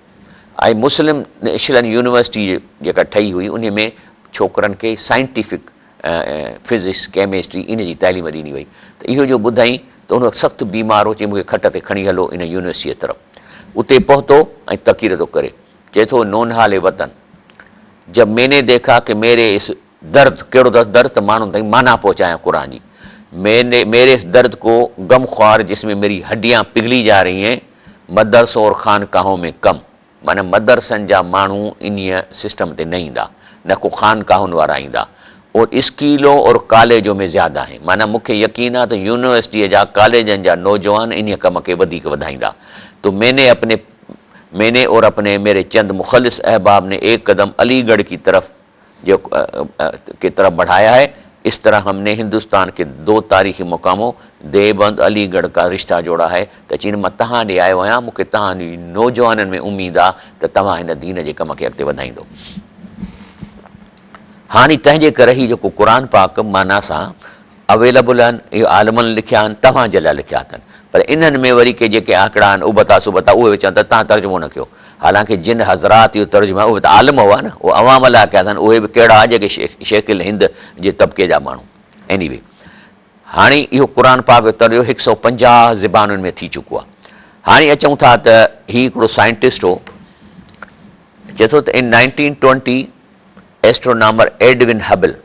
ऐं मुस्लिम नेशनल यूनिवर्सिटी जेका ठही हुई उन में छोकिरनि खे साइंटिफिक फिज़िक्स केमिस्ट्री इन जी तालीम ॾिनी वई। त इहो जो ॿुधाई त उन सख़्तु बीमार हो, चई मूंखे खट ते खणी हलो इन यूनिवर्सिटीअ तरफ़। उते पहुतो ऐं तक़रीर थो करे, चए थो नोनहाले वतन जब मैंने देखा कि मेरे इस दर्द, कहिड़ो दर्द त माण्हुनि ताईं माना पहुचायां क़ुर जी, मेरे इस दर्द को गम ख्वार जिसमें मेरी हड्डियां पिघली जा रही हैं, मदरसों और खानकाहों में कम। माना मदरसनि जा माण्हू इन सिस्टम ते न ईंदा, न को खानकाहुनि वारा ईंदा, और स्कूलों और कॉलेजों में ज़्यादा आहिनि। माना मूंखे यकीन आहे त यूनिवर्सिटीअ जा कॉलेजनि जा नौजवान इन कम खे वधीक वधाईंदा। तो मैंने और अपने मेरे चंद मुखलिस अहबाब ने एक कदम अलीगढ़ की तरफ बढ़ाया है। इस तरह हमने हिंदुस्तान के 2 तारीख़ी मुकामों देवबंद अलीगढ़ का रिश्ता जोड़ा है। त चीन मां तव्हां ॾे आयो आहियां, मूंखे तव्हांजी नौजवाननि में उमेदु आहे त तव्हां हिन दीन जे कम खे अॻिते वधाईंदो। हाणे तंहिंजे करे ही जेको क़ुर पाक माना सां अवेलेबल आहिनि, इहे आलमनि लिखिया आहिनि, तव्हांजे लाइ लिखिया अथनि। पर इन्हनि में वरी के जेके आंकड़ा आहिनि उबता सुबता उहे चवनि त तव्हां तर्जुमो न कयो। हालांकि जिन हज़रात इहो तर्जुमा उहे त आलिम हुआ न, उहे अवाम लाइ कया अथनि, उहे बि कहिड़ा जेके शेख अल हिंद जे तबिके जा माण्हू। एनीवे हाणे इहो क़ुर पाक जो तर्जुमो 150 ज़बानुनि में थी चुको आहे। हाणे अचूं था त हीउ हिकिड़ो साइंटिस्ट हो, चए थो त इन 1920 एस्ट्रोनॉमर एडविन हबल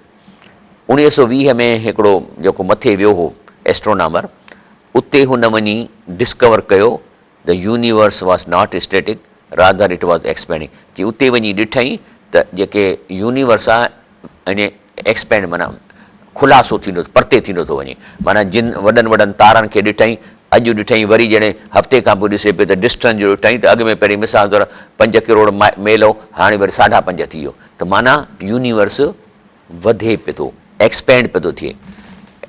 1920 में हिकिड़ो जेको मथे वियो हो एस्ट्रोनॉमर, उते हुन वञी डिस्कवर कयो the universe was not static rather it was expanding. कि उते वञी ॾिठई त जेके यूनिवर्स आहे अने एक्सपेंड माना खुलासो थींदो, परते थींदो थो वञे। माना जिन वॾनि तारनि खे ॾिठई, अॼु ॾिठई, वरी जॾहिं हफ़्ते खां पोइ ॾिसे पियो त डिस्टेंस जो ॾिठई त अॻु में पहिरीं मिसाल तौरु 5 करोड़ मेल हो, हाणे वरी 5.5 थी वियो। त माना यूनिवर्स वधे पियो थो, एक्सपेंड पियो थो थिए।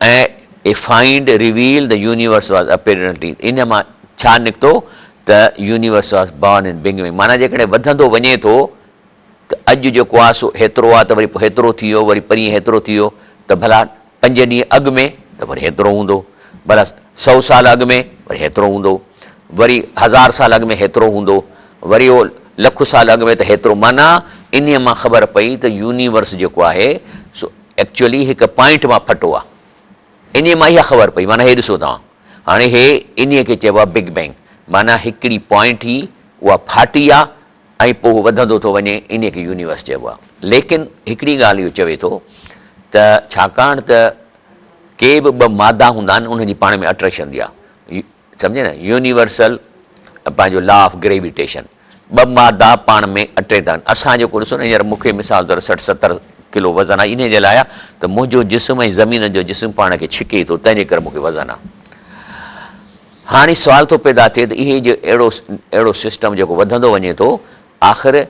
ऐं a find reveal the universe was apparently, इन मां छा निकितो त universe was born in big bang. माना जेकॾहिं वधंदो वञे थो त अॼु जेको आहे सो हेतिरो आहे, त वरी पोइ हेतिरो थी वियो, वरी परीहं हेतिरो थी वियो, त भला 5 ॾींहं अॻु में त वरी हेतिरो हूंदो, भला 100 साल अॻु में वरी हेतिरो हूंदो, वरी 1000 साल अॻु में हेतिरो हूंदो, वरी उहो 1,00,000 साल अॻु में त हेतिरो। माना इन मां ख़बर पई त यूनिवर्स जेको आहे सो एक्चुअली हिकु पॉइंट मां फटो आहे। इन मां इहा ख़बर पई। माना हे ॾिसो तव्हां, हाणे हे इन खे चइबो आहे बिग बैंग। माना हिकिड़ी पॉइंट ई उहा फाटी आहे ऐं पोइ वधंदो थो वञे, इन खे यूनिवर्स चइबो आहे। लेकिन हिकिड़ी ॻाल्हि इहो चवे थो त छाकाणि त के बि 2 मादा हूंदा आहिनि, उन्हनि जी पाण में अट्रैक्शन हूंदी आहे, सम्झे न, यूनिवर्सल पंहिंजो लॉ ऑफ ग्रेविटेशन। 2 मादा पाण में अट्रैक्ट आहिनि। असां जेको ॾिसो न, हींअर मूंखे मिसाल तौरु 60-70 किलो वज़न आहे, इन जे लाइ त मुंहिंजो जिस्म ऐं ज़मीन जो जिस्म पाण खे छिके थो, तंहिंजे करे मूंखे वज़न आहे। हाणे सुवाल थो पैदा थिए त इहे जो अहिड़ो सिस्टम जेको वधंदो वञे थो, आख़िर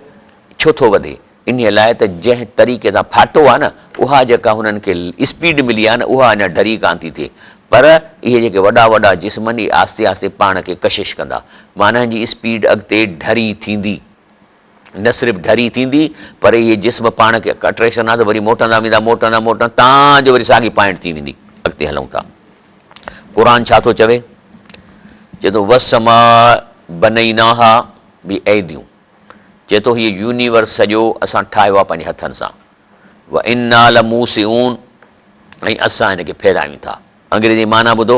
छो थो वधे? इन लाइ त जंहिं तरीक़े सां फाटो आहे न, उहा जेका हुननि खे स्पीड मिली आहे न, उहा अञा ढरी कान थी थिए। पर इहे जेके वॾा जिस्मनि इहे आस्ते आस्ते पाण खे कशिश कंदा, माना जी स्पीड अॻिते ढरी थींदी। न सिर्फ़ु ढरी थींदी, पर इहे जिस्म पाण खे अट्रैक्शन आहे त वरी मोटंदा वेंदा, मोटंदा तव्हांजो वरी साॻी पॉइंट थी वेंदी। अॻिते हलूं था, क़ुर छा थो चवे? चए थो वसमा बनैनाहा बिऐदियूं, चए थो हीअ यूनिवर्स सॼो असां ठाहियो आहे पंहिंजे हथनि सां। व इन्ना लमूसिऊन, ऐं असां हिनखे फैलायूं था। अंग्रेजी माना ॿुधो,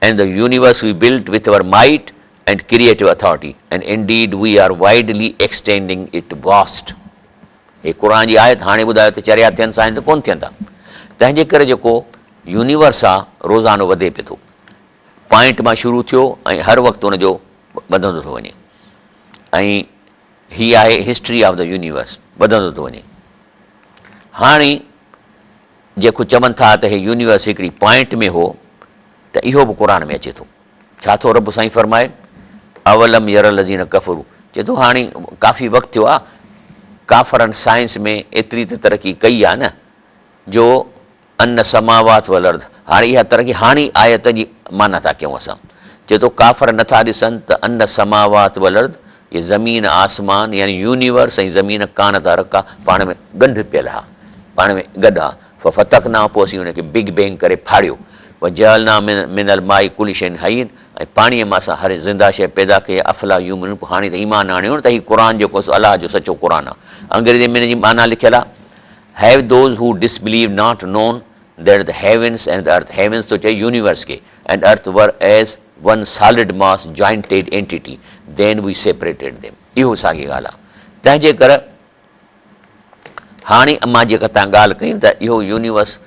and the universe we built with our might and creative authority and indeed we are widely extending it vast. हे क़ुर जी आयत। हाणे ॿुधायो त चरिया थियनि सां त कोन थियनि था। तंहिंजे करे जेको यूनिवर्स आहे रोज़ानो वधे पियो थो, पॉइंट मां शुरू थियो ऐं हर वक़्तु हुनजो वधंदो थो वञे। ऐं हीअ आहे हिस्ट्री ऑफ द यूनिवर्स, वधंदो थो वञे। हाणे जेको चवनि था त हे यूनिवर्स हिकिड़ी पॉइंट में हो, त इहो बि क़ुर में अचे थो। छा थो रब साईं फरमाए? अवलम यरल लज़ीन कफ़रू, चए थो हाणे काफ़ी वक़्तु थियो आहे, काफ़रनि साइंस में एतिरी त तरक़ी कई आहे न, जो अन समावात वल अर्द। हाणे इहा तरक़ी, हाणे आयत जी माना था कयूं असां। चए थो काफ़र नथा ॾिसनि त अन समावात वल अर्द, ये ज़मीन आसमान यानी यूनिवर्स ऐं ज़मीन कान था रखा, पाण में ॻंढ पियल आहे, पाण में गॾु आहे। फतकना, पोइ असीं हुनखे बिग बैंग करे फाड़ियो। व जअलना मिनल माई कुल्ली शैइन हय्यिन, ऐं पाणीअ मां असां हर ज़िंदा शइ पैदा कई। अफ़ला यूमिनून, हाणे त ईमान आणियो न त हीउ क़ुर जेको अलाह जो सचो क़ुर आहे। अंग्रेज़ी में हिन जी माना लिखियलु आहे, have those who disbelieve not known that the heavens and the earth, heavens तो चए यूनिवर्स खे, and earth were as one solid mass jointed entity, then we separated them. इहो साॻी ॻाल्हि आहे। तंहिंजे करे हाणे मां जेका तव्हां ॻाल्हि कयूं त इहो यूनिवर्स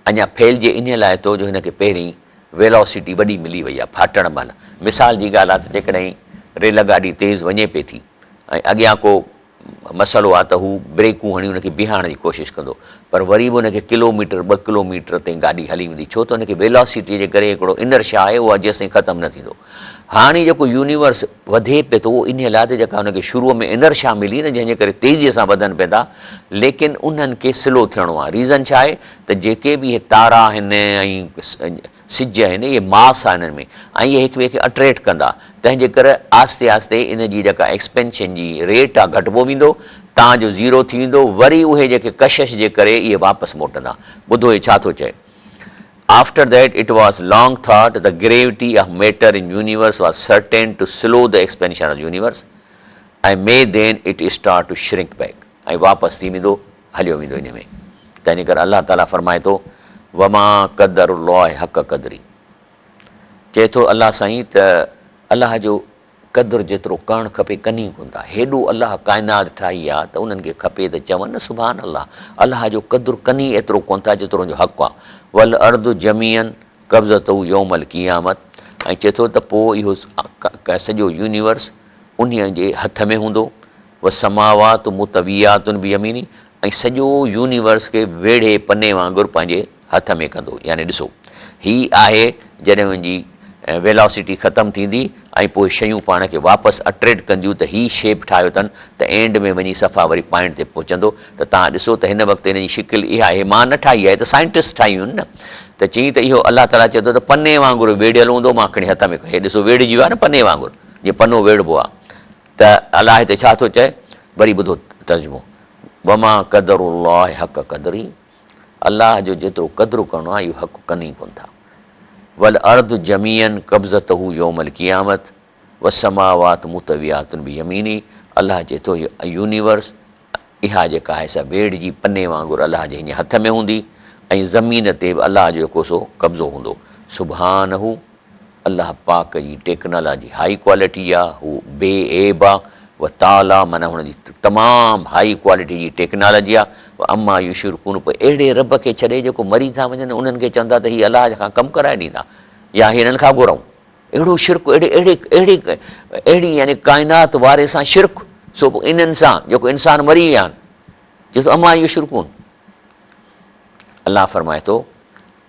अञा फैलिजे इन लाइ थो जो हिनखे पहिरीं वेलोसिटी वॾी मिली वई आहे फाटण महिल। मिसाल जी ॻाल्हि आहे त जेकॾहिं रेल गाॾी तेज़ वञे पई थी ऐं अॻियां को मसइलो आहे त हू ब्रेकूं हणी हुनखे बीहारण जी कोशिशि कंदो, पर वरी बि हुनखे किलोमीटर 2 किलोमीटर ताईं गाॾी हली वेंदी, छो त हुनखे वेलोसिटी जे करे हिकिड़ो इनर्शिया आहे, उहा जेसिताईं ख़तमु न थींदो। हाणे जेको यूनिवर्स वधे पियो थो, इन लाइ त जेका हुनखे शुरूअ में इनर्शिया मिली न, जंहिंजे करे तेज़ीअ सां वधनि पिया था, लेकिन उन्हनि खे स्लो थियणो आहे। रीज़न छा आहे त जेके बि इहे तारा आहिनि ऐं सिज आहिनि, इहे मास आहे हिननि में, ऐं इहे हिक ॿिए खे अट्रैक्ट कंदा। तंहिंजे करे आस्ते आस्ते इन जी जेका एक्सपेंशन जी रेट आहे घटिबो वेंदो, तव्हांजो ज़ीरो थी वेंदो, वरी उहे जेके कशिश जे करे इहे वापसि मोटंदा। ॿुधो हे छा थो चए? After that, it was long thought the gravity of matter in universe was certain to slow the expansion of the universe, and may then it start to shrink back. ऐं वापसि थी वेंदो, हलियो वेंदो इन में। तंहिंजे करे अलाह ताला फरमाए थो, वमा क़दरुल्लाह हक़ क़दरी, चए थो अलाह साईं त अलाह जो क़दुरु जेतिरो करणु खपे कनी कोन था। हेॾो अलाह काइनात ठाही आहे त उन्हनि खे खपे त चवनि न सुभान अलाह, अलाह जो क़दुरु कनी एतिरो कोन था जेतिरो जो हक़ु आहे। वल अर्दु जमीअन कब्ज़तहू यौमल क़ियामत, ऐं चए थो त पोइ इहो सॼो यूनिवर्स उन जे हथ में हूंदो। व समावात मुतवियातुन बियमीनी, ऐं सॼो यूनिवर्स खे वेढ़े पने वांगुरु पंहिंजे हथ में कंदो। यानी ॾिसो, हीअ आहे जॾहिं मुंहिंजी वेलोसिटी ख़तमु थींदी ऐं पोइ शयूं पाण खे वापसि अट्रैक्ट कंदियूं, त हीअ शेप ठाहियो अथनि त एंड में वञी सफ़ा वरी पॉइंट ते पहुचंदो। त तव्हां ॾिसो त हिन वक़्तु हिन जी शिकिल इहा आहे, मां न ठाही आहे, त साइंटिस्ट ठाहियूं आहिनि न। त चई त इहो अलाह ताला चए थो त पने वांगुरु वेड़ियल हूंदो, मां खणी हथ में हे ॾिसो वेड़िजी वियो आहे न पने वांगुरु, जीअं पनो वेड़बो आहे। त अलाह हिते छा थो चए, वरी ॿुधो तर्जुमो, वमा क़दरुल्लाह हक़ क़दरी, अलाह जो जेतिरो क़दुरु करिणो आहे इहो हक़ कनि कोन था। वल अर्द जमीअन कब्ज़तहू यौमल क़ियामत वसमावात मुतवियातुन बियमीनी, अलाह चए थो इहो यूनिवर्स, इहा जेका आहे सा वेड़ जी पने वांगुरु अलाह जे हीअं हथ में हूंदी, ऐं ज़मीन ते बि अलाह जो जेको सो कब्ज़ो हूंदो। सुभानहू, अलाह पाक जी टेक्नोलॉजी हाई क्वालिटी आहे, हू बेएब आहे, व ताला माना हुनजी तमामु हाई क्वालिटी जी टेक्नोलॉजी आहे। अम्मा युशरिकून, पोइ अहिड़े रब खे छॾे जेको मरी था वञनि उन्हनि खे चवंदा त हीअ अलाह खां कमु कराए ॾींदा या हिननि खां घुरऊं, अहिड़ो शिरक, अहिड़ी यानी काइनात वारे सां शिरक, सो पोइ इन्हनि सां जेको इंसान मरी विया आहिनि, चए थो अम्मा युशरिकून। अलाह फरमाए थो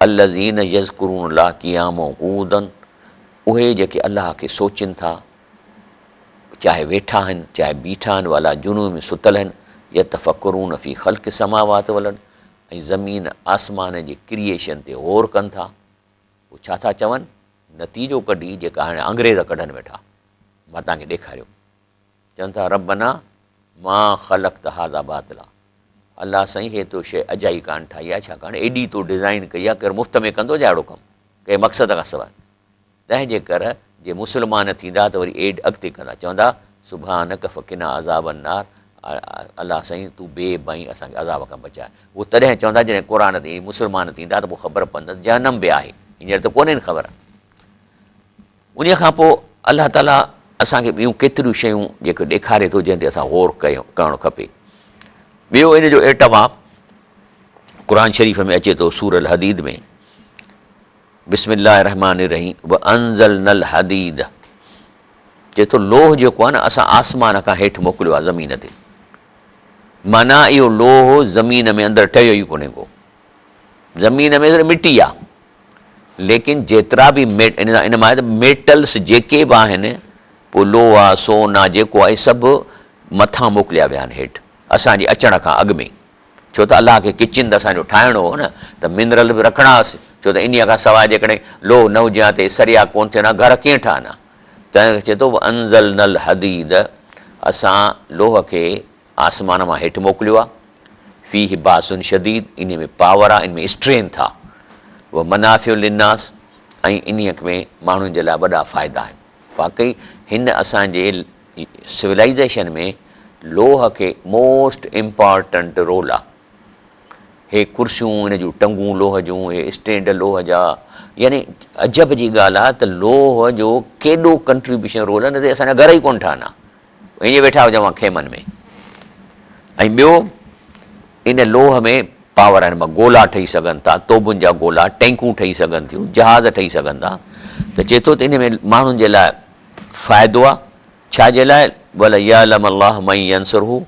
अल्लज़ीन यज़कुरून ला क़ियामन क़ूदन, उहे जेके अलाह खे सोचनि था, चाहे वेठा आहिनि चाहे बीठा आहिनि, वाला जुनून में सुतल आहिनि, यतफ़क्करून फ़ी ख़ल्क़ि समावात वल, ऐं ज़मीन आसमान जे क्रिएशन ते गौर कनि था। उहे छा था चवनि, नतीजो कढी जेका हाणे अंग्रेज़ कढनि वेठा, मां तव्हांखे ॾेखारियो, चवनि था रब्बना मां ख़लक़्त हाज़ा बातिला, अलाह साईं हे तो शइ अजाई कान ठाही आहे, छाकाणि एॾी तो डिज़ाइन कई आहे, केरु मुफ़्त में कंदो छा अहिड़ो कमु, कंहिं मक़सद खां सवाइ। तंहिंजे करे जे मुस्लमान थींदा त वरी एड अॻिते कंदा, चवंदा सुभानक फ़क़िना अज़ाबन नार, अलाह साईं तूं बेबई असांखे अज़ाब खां बचाए। उहो तॾहिं चवंदा जॾहिं क़ुर ते मुस्लमान थींदा त पोइ ख़बर पवंदसि जहन्नम बि आहे, हींअर त कोन्हे न ख़बर। उन खां पोइ अलाह ताला असांखे ॿियूं केतिरियूं शयूं जेके ॾेखारे थो जंहिं ते असां गौर करणु खपे। ॿियो इन जो एटम आहे, क़ुर शरीफ़ में अचे थो सूरह हदीद में, बिस्मिल्लाह रहमान रहीम, व अंज़लनल हदीद, चए थो लोह जेको आहे न असां आसमान खां हेठि मोकिलियो आहे ज़मीन ते, माना इहो लोह ज़मीन में अंदरि ठहियो ई कोन्हे को, ज़मीन में मिटी आहे, लेकिन जेतिरा बि इन मां मेटल्स जेके बि आहिनि, पोइ लोह आहे सोन आहे जेको आहे सभु मथां मोकिलिया विया आहिनि हेठि असांजे अचण खां अॻु में। छो त अलाह खे किचिन त असांजो ठाहिणो हो न, त मिनरल बि रखणा हुअसि, छो त इन खां सवाइ जेकॾहिं लोह न हुजे हा त सरिया कोन थियनि हा, घर कीअं ठहनि हा। त चए थो अंज़लनल हदीद, असां लोह खे आसमान मां हेठि मोकिलियो आहे, फ़ीह बासुन शदीद, इन में पावर आहे, इन में स्ट्रेंथ आहे, उहो मनाफ़िउ लिन्नास, ऐं इन में माण्हुनि जे लाइ वॾा फ़ाइदा आहिनि। वाकई हिन असांजे सिविलाइज़ेशन में लोह खे मोस्ट इम्पॉर्टेंट रोल आहे। हे कुर्सियूं हिन जूं टंगूं लोह जूं, हे स्टैंड लोह जा, यानी अजब जी ॻाल्हि आहे त लोह जो केॾो कंट्रीब्यूशन रोल आहे, न त असांजा घर ई कोन ठहनि हा, ईअं वेठा हुजऊं खेमनि में। ऐं ॿियो इन लोह में पावर आहिनि, मां गोला ठही सघनि था, तोबुनि जा गोला, टैंकूं ठही सघनि थियूं, जहाज़ ठही सघनि था। त चए थो त इन में माण्हुनि जे लाइ फ़ाइदो आहे, छाजे लाइ, वल यअलम अल्लाह मन यंसुरहू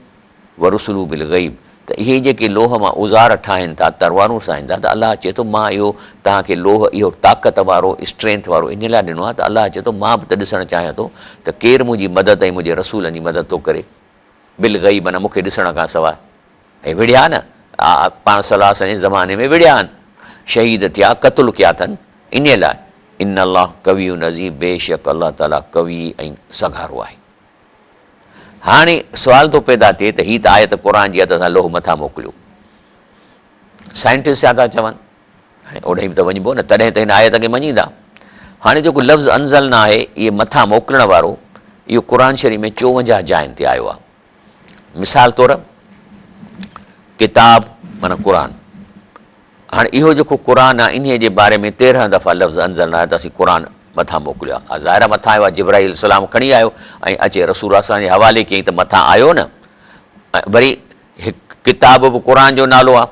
व रुसुलू बिल ग़ैब, त इहे जेके लोह मां उज़ार ठाहिनि था, तरवारूं ठाहिनि था, त अलाह चए थो मां इहो तव्हांखे लोह इहो ताक़त वारो स्ट्रेंथ वारो इन लाइ ॾिनो आहे, त अलाह चए थो मां बि त ॾिसणु चाहियां थो त केरु मुंहिंजी मदद ऐं मुंहिंजे रसूलनि जी मदद थो करे, बिल ग़ैब माना मूंखे ॾिसण खां सवाइ। ऐं विड़िया न पाण सलाह जे ज़माने में विड़िया आहिनि, शहीद थिया, क़तलु कया अथनि, इन लाइ इन अलाह कवियु नज़ीर, बेशक अलाह ताला कवि ऐं सघारो आहे। हाणे सुवाल थो पैदा थिए त हीअ त आयत क़ुर जी आहे त असां लोह मथां मोकिलियो, साइंटिस्ट छा था चवनि, हाणे ओॾे बि त वञिबो न, तॾहिं त हिन आयत खे मञींदा। हाणे जेको लफ़्ज़ अंज़ल न आहे, इहे मथां मोकिलण वारो, इहो क़ुर शरीफ़ में 54 जायुनि ते आयो आहे। मिसाल तौरु किताब माना क़ुर, हाणे इहो जेको क़ुर आहे इन जे बारे में 13 दफ़ा लफ़्ज़ अंज़ल न आहे त असीं क़ुर मथां मोकिलियो आहे। ज़ाहिर मथां आयो आहे, जिब्राईल सलाम खणी आयो ऐं अचे रसूल असांजे हवाले कयईं त मथां आयो न। वरी हिकु किताब बि क़ुर जो नालो आहे,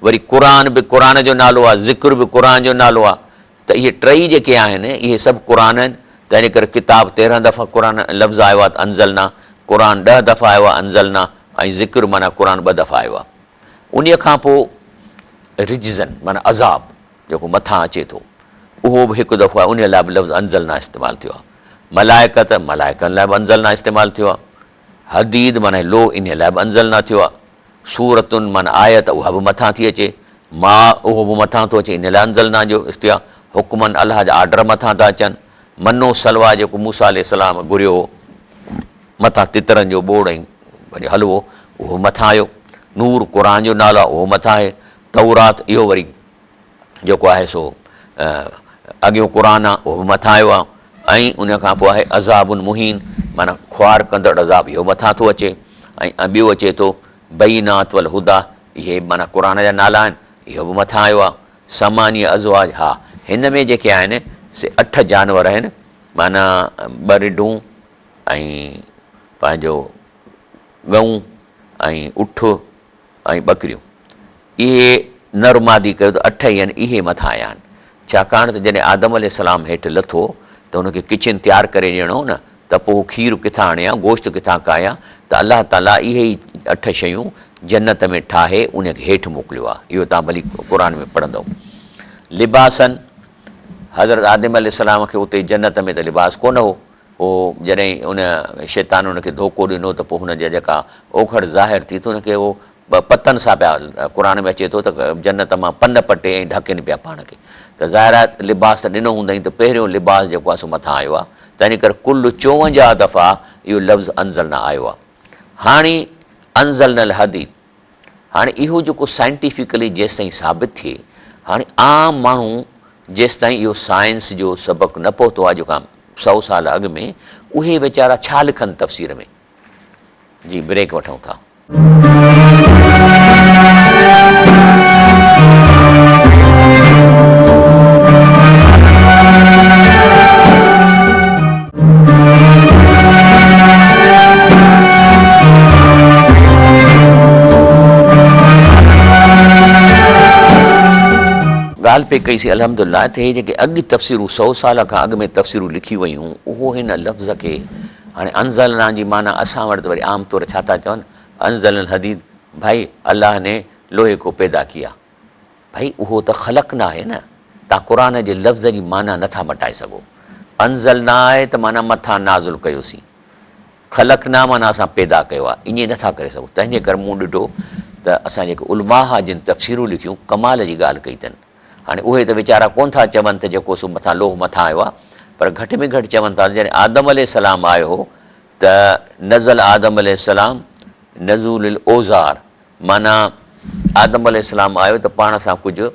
वरी क़ुर बि क़ुर जो नालो आहे, ज़िक्र बि क़ुर जो नालो आहे, त इहे टई जेके आहिनि इहे सभु क़ुर आहिनि। त इन करे किताब 13 दफ़ा क़ुर लफ़्ज़ आयो आहे त अंज़ल न, क़ुर 10 दफ़ा आयो आहे अंज़ल न, ऐं ज़िक्र माना क़ुर 2 दफ़ा आयो आहे। उन खां पोइ रिजज़न माना अज़ाब जेको मथां अचे थो, उहो बि हिकु दफ़ो आहे, उन लाइ बि लफ़्ज़ अंज़ल न इस्तेमालु थियो आहे। मलाइकत, मलाइकनि लाइ बि अंज़ल न इस्तेमालु थियो आहे। हदीद माना लो, इन लाइ बि अंज़ल न थियो आहे। सूरतुनि माना आयत, उहा बि मथां थी अचे। मां उहो बि मथां थो अचे, इन लाइ अंज़लना जो इख़्तियार हुकुमनि अलाह जा आर्डर मथां था अचनि। मनो सलवा जेको मूसा अलैहिस्सलाम घुरियो मथां तितरनि जो ॿोड़ ऐं वरी हलवो उहो मथां आयो। नूर क़ुर जो नालो आहे उहो मथां आहे। तौरात इहो वरी जेको आहे सो अॻियो क़ुर आहे उहो बि मथां आयो आहे। ऐं उन खां पोइ आहे अज़ाबुन मुहीन, माना ख्वार कंदड़ अज़ाब, इहो मथां थो अचे। ऐं ॿियो अचे थो बईनात वल हुदा, इहे माना क़ुर जा नाला आहिनि, इहो बि मथां आयो आहे। समानी अज़वाज, हा हिन में जेके आहिनि से 8 जानवर आहिनि, माना 2 रिढूं ऐं पंहिंजो गऊं ऐं उठ ऐं ॿकरियूं, इहे नरमादी कयो त 8 ई आहिनि, इहे मथां आया आहिनि। छाकाणि त जॾहिं आदम अलैहिस्सलाम हेठि लथो त हुनखे किचन तयारु करे ॾियणो न, त पोइ खीरु किथां आणियां, गोश्त किथां काया, त अलाह ताला इहे ई 8 शयूं जन्नत में ठाहे उनखे हेठि मोकिलियो आहे। इहो तव्हां भली क़ुर में पढ़ंदव। लिबासन, हज़रत आदम अलैहिस्सलाम खे उते जन्नत में त लिबास कोन हो, उहो जॾहिं उन शैतान हुनखे धोखो ॾिनो त पोइ हुनजा जेका ओखड़ ज़ाहिर थी त हुनखे उहो पतनि सां पिया, क़ुर में अचे थो त जन्नत मां पन पटे ऐं ढकनि पिया पाण खे, त ज़ाहिर आहे लिबास त ॾिनो हूंदई, त पहिरियों लिबास जेको आहे सो मथां आयो आहे। त इन करे कुल 54 दफ़ा इहो लफ़्ज़ अंज़लना आयो आहे। हाणे अंज़लनल हदीद, हाणे इहो जेको साइंटिफिकली जेसि ताईं साबित थिए, हाणे आम माण्हू जेसि ताईं इहो साइंस जो सबक़ु न पहुतो आहे, जेका 100 साल अॻु में, उहे वीचारा छा लिखनि तफ़सीर में। जी ब्रेक वठूं था। ॻाल्हि पे कईसीं अल्हम्दुलिल्लाह त हे जेके अॻु तफ़सीरूं 100 साल खां अॻु में तफ़सीरूं लिखी वयूं, उहो हिन लफ़्ज़ खे हाणे अंज़लना जी माना असां वटि वरी आम तौर छा था चवनि, अंज़लल हदीद, भाई अल्लाह ने लोहे को पैदा किया। भाई उहो त ख़लक़ न आहे न, तव्हां क़ुर जे लफ़्ज़ जी माना नथा मटाए सघो। अंज़लना आहे त माना मथां नाज़ुल कयोसीं, ख़लक़ ना माना असां पैदा कयो आहे, ईअं नथा करे सघूं। तंहिंजे करे मूं ॾिठो त असां जेके उलमा जिन तफ़सीरूं लिखियूं, कमाल जी ॻाल्हि कई अथनि। हाणे उहे त वीचारा कोन था चवनि त जेको सो मथां लोह मथां आयो आहे, पर घटि में घटि चवनि था जॾहिं आदम अलैहिस्सलाम आयो हो त नज़ल आदम अलैहिस्सलाम नज़ुल ओज़ार, माना आदम अलैहिस्सलाम आयो त पाण सां कुझु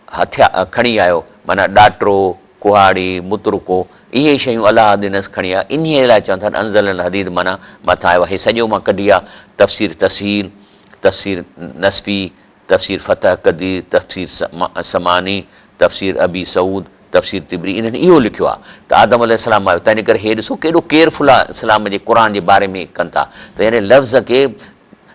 हथियार खणी आयो, माना ॾाटरो, कुहाड़ी, मुतरुको, इहे शयूं अलाह दिनस खणी आया। इन लाइ चवनि था अंज़लल हदीद माना मथां आयो आहे। हे सॼो मां कढी आहे तफ़सीर तसहील, तफ़सीर नसफ़ी, तफ़सीर फ़तह क़दीर, तफ़सीर समानी, तफ़सीर अबी सऊद, तफ़सीर तिबरी, इन्हनि इहो लिखियो आहे त आदम अलैहिस्सलाम आयो। तंहिंजे करे हे ॾिसो केॾो केयरफुल आहे इस्लाम जे क़ुर जे बारे में कनि था, त हिन लफ़्ज़ खे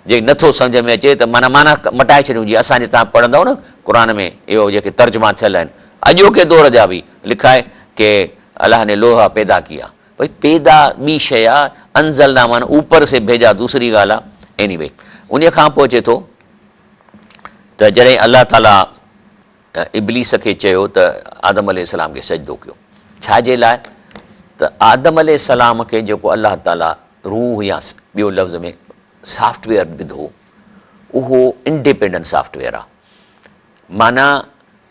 जे नथो सम्झ में अचे त माना मटाए छॾियूं। जीअं असांजे तव्हां पढ़ंदव न क़ुर में इहो जेके तर्जुमा थियल आहिनि अॼोके दौर जा बि लिखाए कि अल्लाह ने लोहा पैदा किया। भई पैदा ॿी शइ आहे, अंज़लना माना ऊपर से भेजा दूसरी ॻाल्हि आहे। एनीवे उन खां पोइ अचे थो त जॾहिं अलाह ताला इब्लीस खे चयो त आदम अलैहिस्सलाम खे सजदो कयो, छाजे लाइ? त आदम अलैहिस्सलाम खे जेको अलाह ताला रूह या ॿियो लफ़्ज़ में सॉफ्टवेयर विधो, उहो इंडिपेंडेंट सॉफ्टवेयर आहे। माना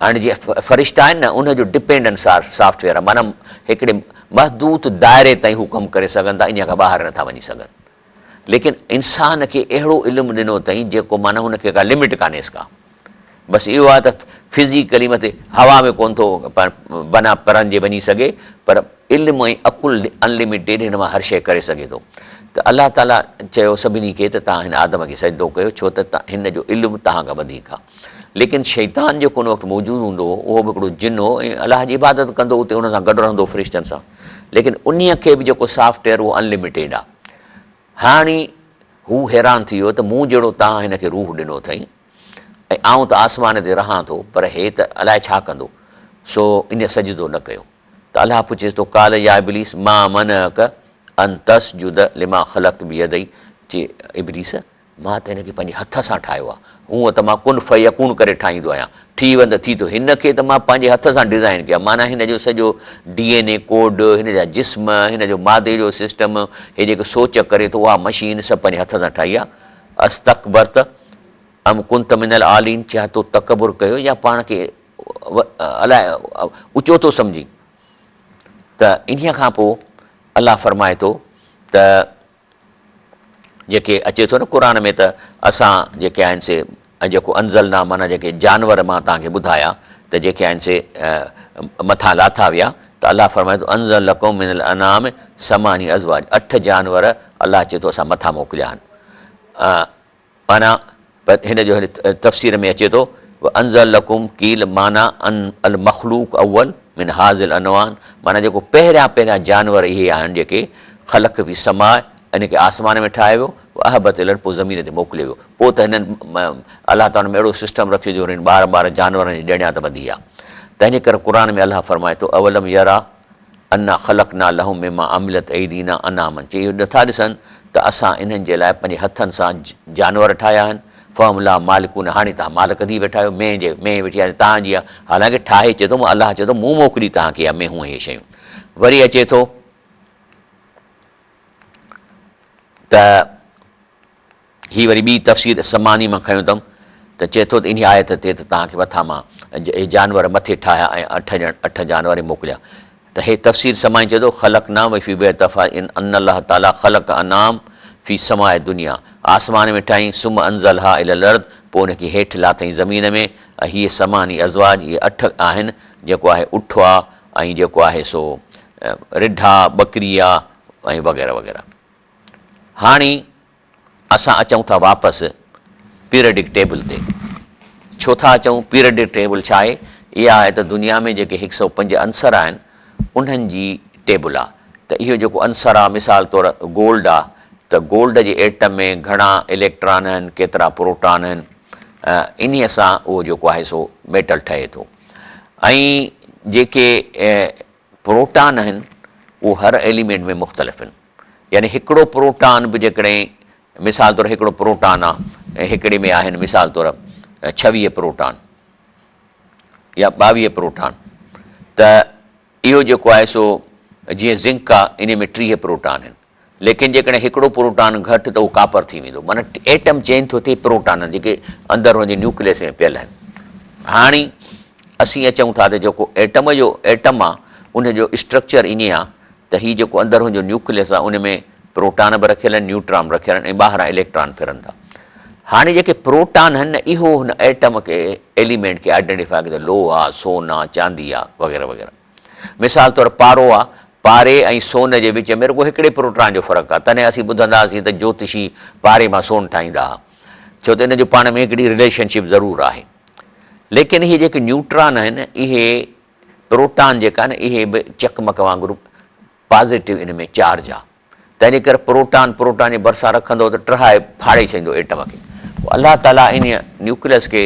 हाणे जीअं फ़रिश्ता आहिनि न, उनजो डिपेंडेंट सॉफ्टवेयर आहे, माना हिकिड़े महदूद दायरे ताईं हू कमु करे सघनि था, इन खां ॿाहिरि नथा वञी सघनि। लेकिन इंसान खे अहिड़ो इल्मु ॾिनो अथई जेको माना हुनखे का लिमिट कान्हेसि का। बसि इहो आहे त फिज़िकली मथे हवा में कोन थो बना परनि जे वञी सघे, पर इल्मु ऐं अकुल अनलिमिटेड, हिन मां हर शइ करे सघे थो। त अलाह ताला चयो सभिनी खे त तव्हां हिन आदम खे सजदो कयो, छो त हिन जो इल्मु तव्हां खां वधीक आहे। लेकिन शैतान जेको उन वक़्तु मौजूदु हूंदो हो, उहो बि हिकिड़ो जिन हो ऐं अलाह जी इबादत कंदो, उते हुन सां गॾु रहंदो फ़रिश्तनि सां। लेकिन उन खे बि जेको सॉफ्टवेयर उहो अनलिमिटेड आहे। हाणे हू हैरान थी वियो त मूं जहिड़ो तव्हां हिनखे रूह ॾिनो अथई ऐं आउं त आसमान ते रहां थो, पर हे त अलाए छा कंदो, सो इन सजदो न कयो। त अलाह पुछेसि थो काल या इब्लीस मां मनअक अन तस्जुद लिमा ख़लक़्तु बियदई, चए इब्लीस मां त हिनखे पंहिंजे हथ सां ठाहियो आहे, हूअं त मां कुन फयकून करे ठाहींदो आहियां, थी वेंदो थी थो, हिनखे त मां पंहिंजे हथ सां डिज़ाइन कया। माना हिन जो सॼो DNA कोड, हिन जा जिस्म, हिन जो मादे जो सिस्टम, हे जेको सोच करे थो, उहा मशीन सभु पंहिंजे हथ सां ठाही आहे। अस्तकबरत, अम कुंत मिनल आलीन, छा तो तकबुर कयो या पाण खे अलाए ऊचो थो सम्झी। त इन्हीअ खां पोइ अलाह फरमाए थो त जेके अचे थो न क़ुर में, त असां जेके आहिनि से जेको अंज़लना माना जेके जानवर मां तव्हांखे ॿुधाया त जेके आहिनि से मथां लाथा विया, त अलाह फरमाए थो अंज़ल लकुम मिनल अनाम समानी अज़वाज, 8 जानवर अलाह चए थो असां मथां मोकिलिया आहिनि। माना हिन जो तफ़सीर में अचे थो अंज़ल लकुम कील माना अल मखलूक अव्वल मिन हाज़िल अनवान, माना जेको पहिरियां जानवर इहे आहिनि जेके ख़लक़ बि समाए इन खे आसमान में ठाहे वियो, अहबत इलनि पोइ ज़मीन ते मोकिलियो वियो। पोइ त हिननि अलाह ताला में अहिड़ो सिस्टम रखियो जो हिननि ॿार जानवरनि जी ॼणिया त वधी आहे। तंहिंजे करे क़ुर में अलाह फरमाए थो अवलम यरा अना ख़लक़ना लहुम मिमा अमिलत ऐदीना अनामन, चई इहो नथा ॾिसनि त असां इन्हनि जे लाइ पंहिंजे हथनि सां जानवर ठाहिया आहिनि। फहम ला मालिकून, हाणे तव्हां मालिक थी वेठा आहियो, में वेठी आहे तव्हांजी आहे, हालांकि ठाहे चए थो अलाह चए थो मूं मोकिली तव्हांखे इहा मेहूं इहे शयूं। वरी अचे थो त ही वरी ॿी तफ़सीर समानी मां खयो अथमि, त चए थो त इन आयत ते त तव्हांखे मथां मां जानवर मथे ठाहिया ऐं 8 जानवर मोकिलिया। त हे तफ़सीर समाई चए थो ख़लक़ ना वफ़ी बेतफ़ा इन अन अलाह ताला ख़लक़ अनाम फ़ी समाए दुनिया, आसमान में ठाही सुम अंज़ल हा इल अर्द, पोइ उनखे हेठि लाथई ज़मीन में। हीअ समानी अज़वाज, इहे 8 आहिनि, जेको आहे उठ आहे ऐं जेको आहे सो रिढा बकरी आहे ऐं वग़ैरह वग़ैरह। हाणे असां अचूं था वापसि पीरियडिक टेबल ते। छो था अचूं? पीरियडिक टेबल छा आहे? इहा आहे त दुनिया में जेके 105 अंसर आहिनि उन्हनि जी टेबल आहे। त इहो जेको अंसर आहे, मिसाल तौरु गोल्ड आहे, त गोल्ड जे एटम में घणा इलेक्ट्रॉन आहिनि, केतिरा प्रोटॉन आहिनि, इन्हीअ सां उहो जेको आहे सो मेटल ठहे थो। ऐं जेके प्रोटॉन आहिनि उहो हर एलिमेंट में मुख़्तलिफ़ आहिनि। यानी हिकिड़ो प्रोटॉन बि जेकॾहिं मिसाल तौरु हिकिड़ो प्रोटॉन आहे ऐं हिकिड़े में आहिनि मिसाल तौरु 26 प्रोटॉन या 22 प्रोटॉन, त इहो जेको आहे सो जीअं ज़िंक आहे इन में 30 प्रोटॉन आहिनि, लेकिन जेकॾहिं हिकिड़ो प्रोटॉन घटि त उहो कापर थी वेंदो। माना एटम चेंज थो थिए प्रोटॉन जेके अंदरि हुनजे न्यूक्लियस में पियल आहिनि। हाणे असीं अचूं था त जेको एटम आहे उनजो स्ट्रक्चर ईअं आहे त हीउ जेको अंदरि हुनजो न्यूक्लियस आहे उन में प्रोटॉन बि रखियल आहिनि, न्यूट्रॉन बि रखियल आहिनि ऐं ॿाहिरां इलेक्ट्रॉन फिरनि था। हाणे जेके प्रोटॉन आहिनि न, इहो हुन एटम खे एलिमेंट खे आइडेंटिफाई कयो, लोह आहे, सोन आहे, चांदी आहे वग़ैरह वग़ैरह। मिसाल तौरु पारो आहे, पारे ऐं सोन जे विच में रुॻो हिकिड़े प्रोटॉन जो फ़र्क़ु आहे, तॾहिं असीं ॿुधंदासीं त ज्योतिषी पारे मां सोन ठाहींदा हुआ, छो त इन जो पाण में हिकिड़ी रिलेशनशिप ज़रूरु आहे। लेकिन इहे जेके न्यूट्रॉन आहिनि, इहे प्रोटॉन जेका न, इहे बि चकमक वांगुरु पॉज़िटिव इन में चार्ज आहे। तंहिंजे करे प्रोटॉन जे भरिसां रखंदो त टहाए फाड़े छॾींदो एटम खे। अलाह ताला इन न्यूक्लियस खे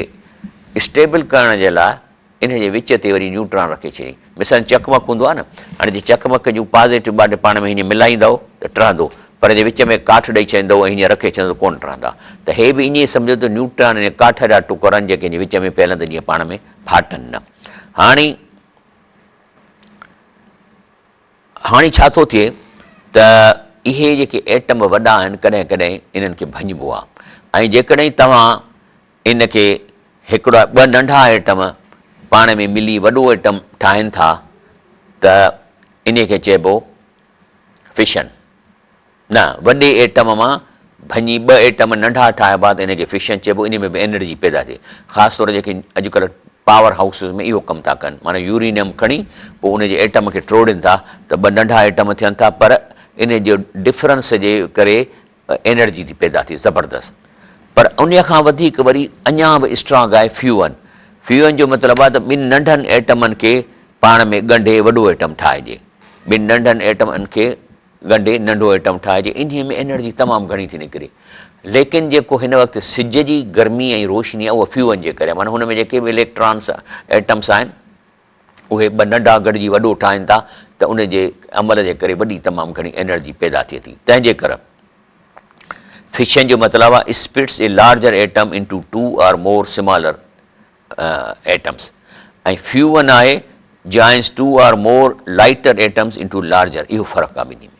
स्टेबल करण जे लाइ इन जे विच ते वरी न्यूट्रॉन रखे छॾी। मिसाल चकमक हूंदो आहे न, हाणे जे चकमक जूं पॉज़िटिव ॿाटे पाण में हीअं मिलाईंदव त टहंदो, पर जे विच में काठ ॾेई छॾींदव ऐं हीअं रखे छॾींदो कोन टहंदा। त हे बि ईअं सम्झो त न्यूट्रॉन ऐं काठ जा टुकर जेके विच में पियल आहिनि त जीअं पाण में फाटनि न। हाणे छा थो थिए त इहे जेके एटम वॾा आहिनि कॾहिं कॾहिं इन्हनि खे भञिबो आहे, ऐं जेकॾहिं तव्हां इन खे हिकिड़ा 2 नंढा एटम पाण में मिली वॾो एटम ठाहिनि था त इन खे चइबो फिशन। न, वॾे एटम मां भञी 2 एटम नंढा ठाहिबा त इन खे फिशन चइबो। इन में बि एनर्जी पैदा थिए। ख़ासि तौरु जेके अॼुकल्ह पावर हाउस में इहो कमु था कनि, माना यूरेनियम खणी पोइ उनजे एटम खे टोड़ीनि था त 2 नंढा एटम थियनि था, पर इन जो डिफरेंस जे करे एनर्जी थी पैदा थिए ज़बरदस्त। पर उन खां वधीक वरी अञा बि स्ट्रांग आहे फ्यूअन। फ्यूअन जो मतिलबु आहे त 2 नंढनि एटमनि खे पाण में ॻंढे वॾो एटम ठाहिजे, 2 नंढनि एटमनि खे ॻंढे नंढो एटम ठाहिजे। इन में एनर्जी तमामु घणी थी निकिरे। लेकिन जेको हिन वक़्तु सिज जी गर्मी ऐं रोशनी आहे उहा फ्यूअन जे करे, माना हुन में जेके बि इलेक्ट्रॉन्स एटम्स आहिनि उहे 2 नंढा गॾिजी वॾो ठाहिनि था, त उन जे अमल जे करे वॾी तमामु घणी एनर्जी पैदा थिए थी। तंहिंजे करे फिशन जो मतिलबु आहे splits a larger atom into 2 और मोर स्मॉलर एटम्स, ऐं फ्यूअन आहे जॉइंस 2 और मोर लाइटर एटम्स इंटू लार्जर। इहो फ़र्क़ु आहे ॿिन्ही में।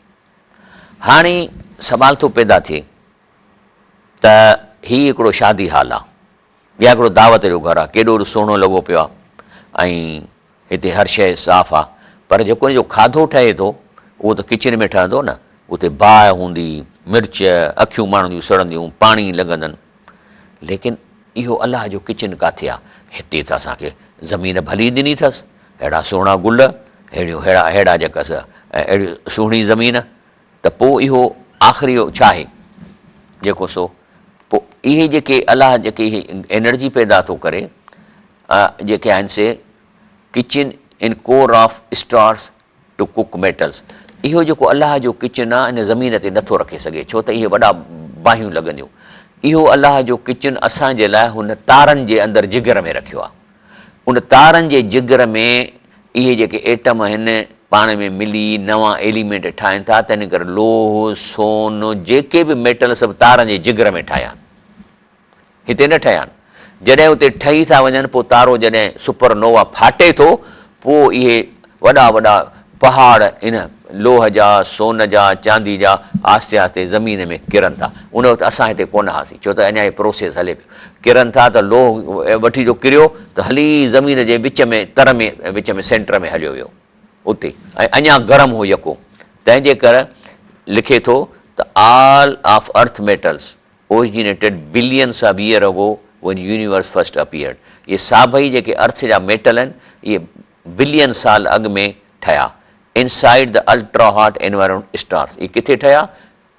हाणे सवाल थो पैदा थिए त हीउ हिकिड़ो शादी हाल आहे, ॿिया हिकिड़ो दावत जो घरु आहे, केॾो सुहिणो लॻो पियो आहे ऐं हिते हर शइ साफ़ु आहे, पर जेको हिनजो खाधो ठहे थो उहो त किचन में ठहंदो न, उते बाहि हूंदी, मिर्च, अखियूं माण्हुनि जूं सड़ंदियूं, पाणी लॻंदनि। लेकिन इहो अलाह जो किचन किथे आहे? हिते त असांखे ज़मीन भली ॾिनी अथसि, अहिड़ा सुहिणा गुल, अहिड़ा जेका अहिड़ी सुहिणी ज़मीन, त पोइ इहो आख़िरी छा आहे जेको सो पोइ इहे जेके अलाह जेके एनर्जी पैदा थो करे जेके आहिनि से kitchen in core of stars to cook metals, इहो जेको अलाह जो किचन आहे इन ज़मीन ते नथो रखे सघे, छो त इहे वॾा बाहियूं लॻंदियूं। इहो अलाह जो किचन असांजे लाइ हुन तारनि जे अंदरि जिगर में रखियो आहे। उन तारनि जे जिगर में इहे जेके एटम आहिनि पाण में मिली नवां एलिमेंट ठाहिनि था, तंहिं करे लोह, सोन, जेके बि मेटल सभु तारनि जे जिगर में ठाहिया आहिनि, हिते न ठहिया आहिनि। जॾहिं उते ठही था वञनि, पोइ तारो जॾहिं सुपरनोवा फाटे थो, पोइ इहे वॾा वॾा पहाड़ इन लोह जा, सोन जा, चांदी जा आस्ते आस्ते ज़मीन में किरनि था। उन वक़्तु असां हिते कोन हुआसीं, छो त अञा इहे प्रोसेस हले पियो। किरनि था त लोह वठी जो किरियो त हली ज़मीन जे विच में तर में विच में सेंटर में हलियो वियो उते, ऐं अञा गरम हो यको। तंहिंजे करे लिखे थो त all of earth metals originated billions of year ago when universe first appeared. इहे सभई जेके अर्थ जा मेटल आहिनि, इहे बिलियन साल अॻु में ठहिया inside the ultra hot environment stars. इहे किथे ठहिया?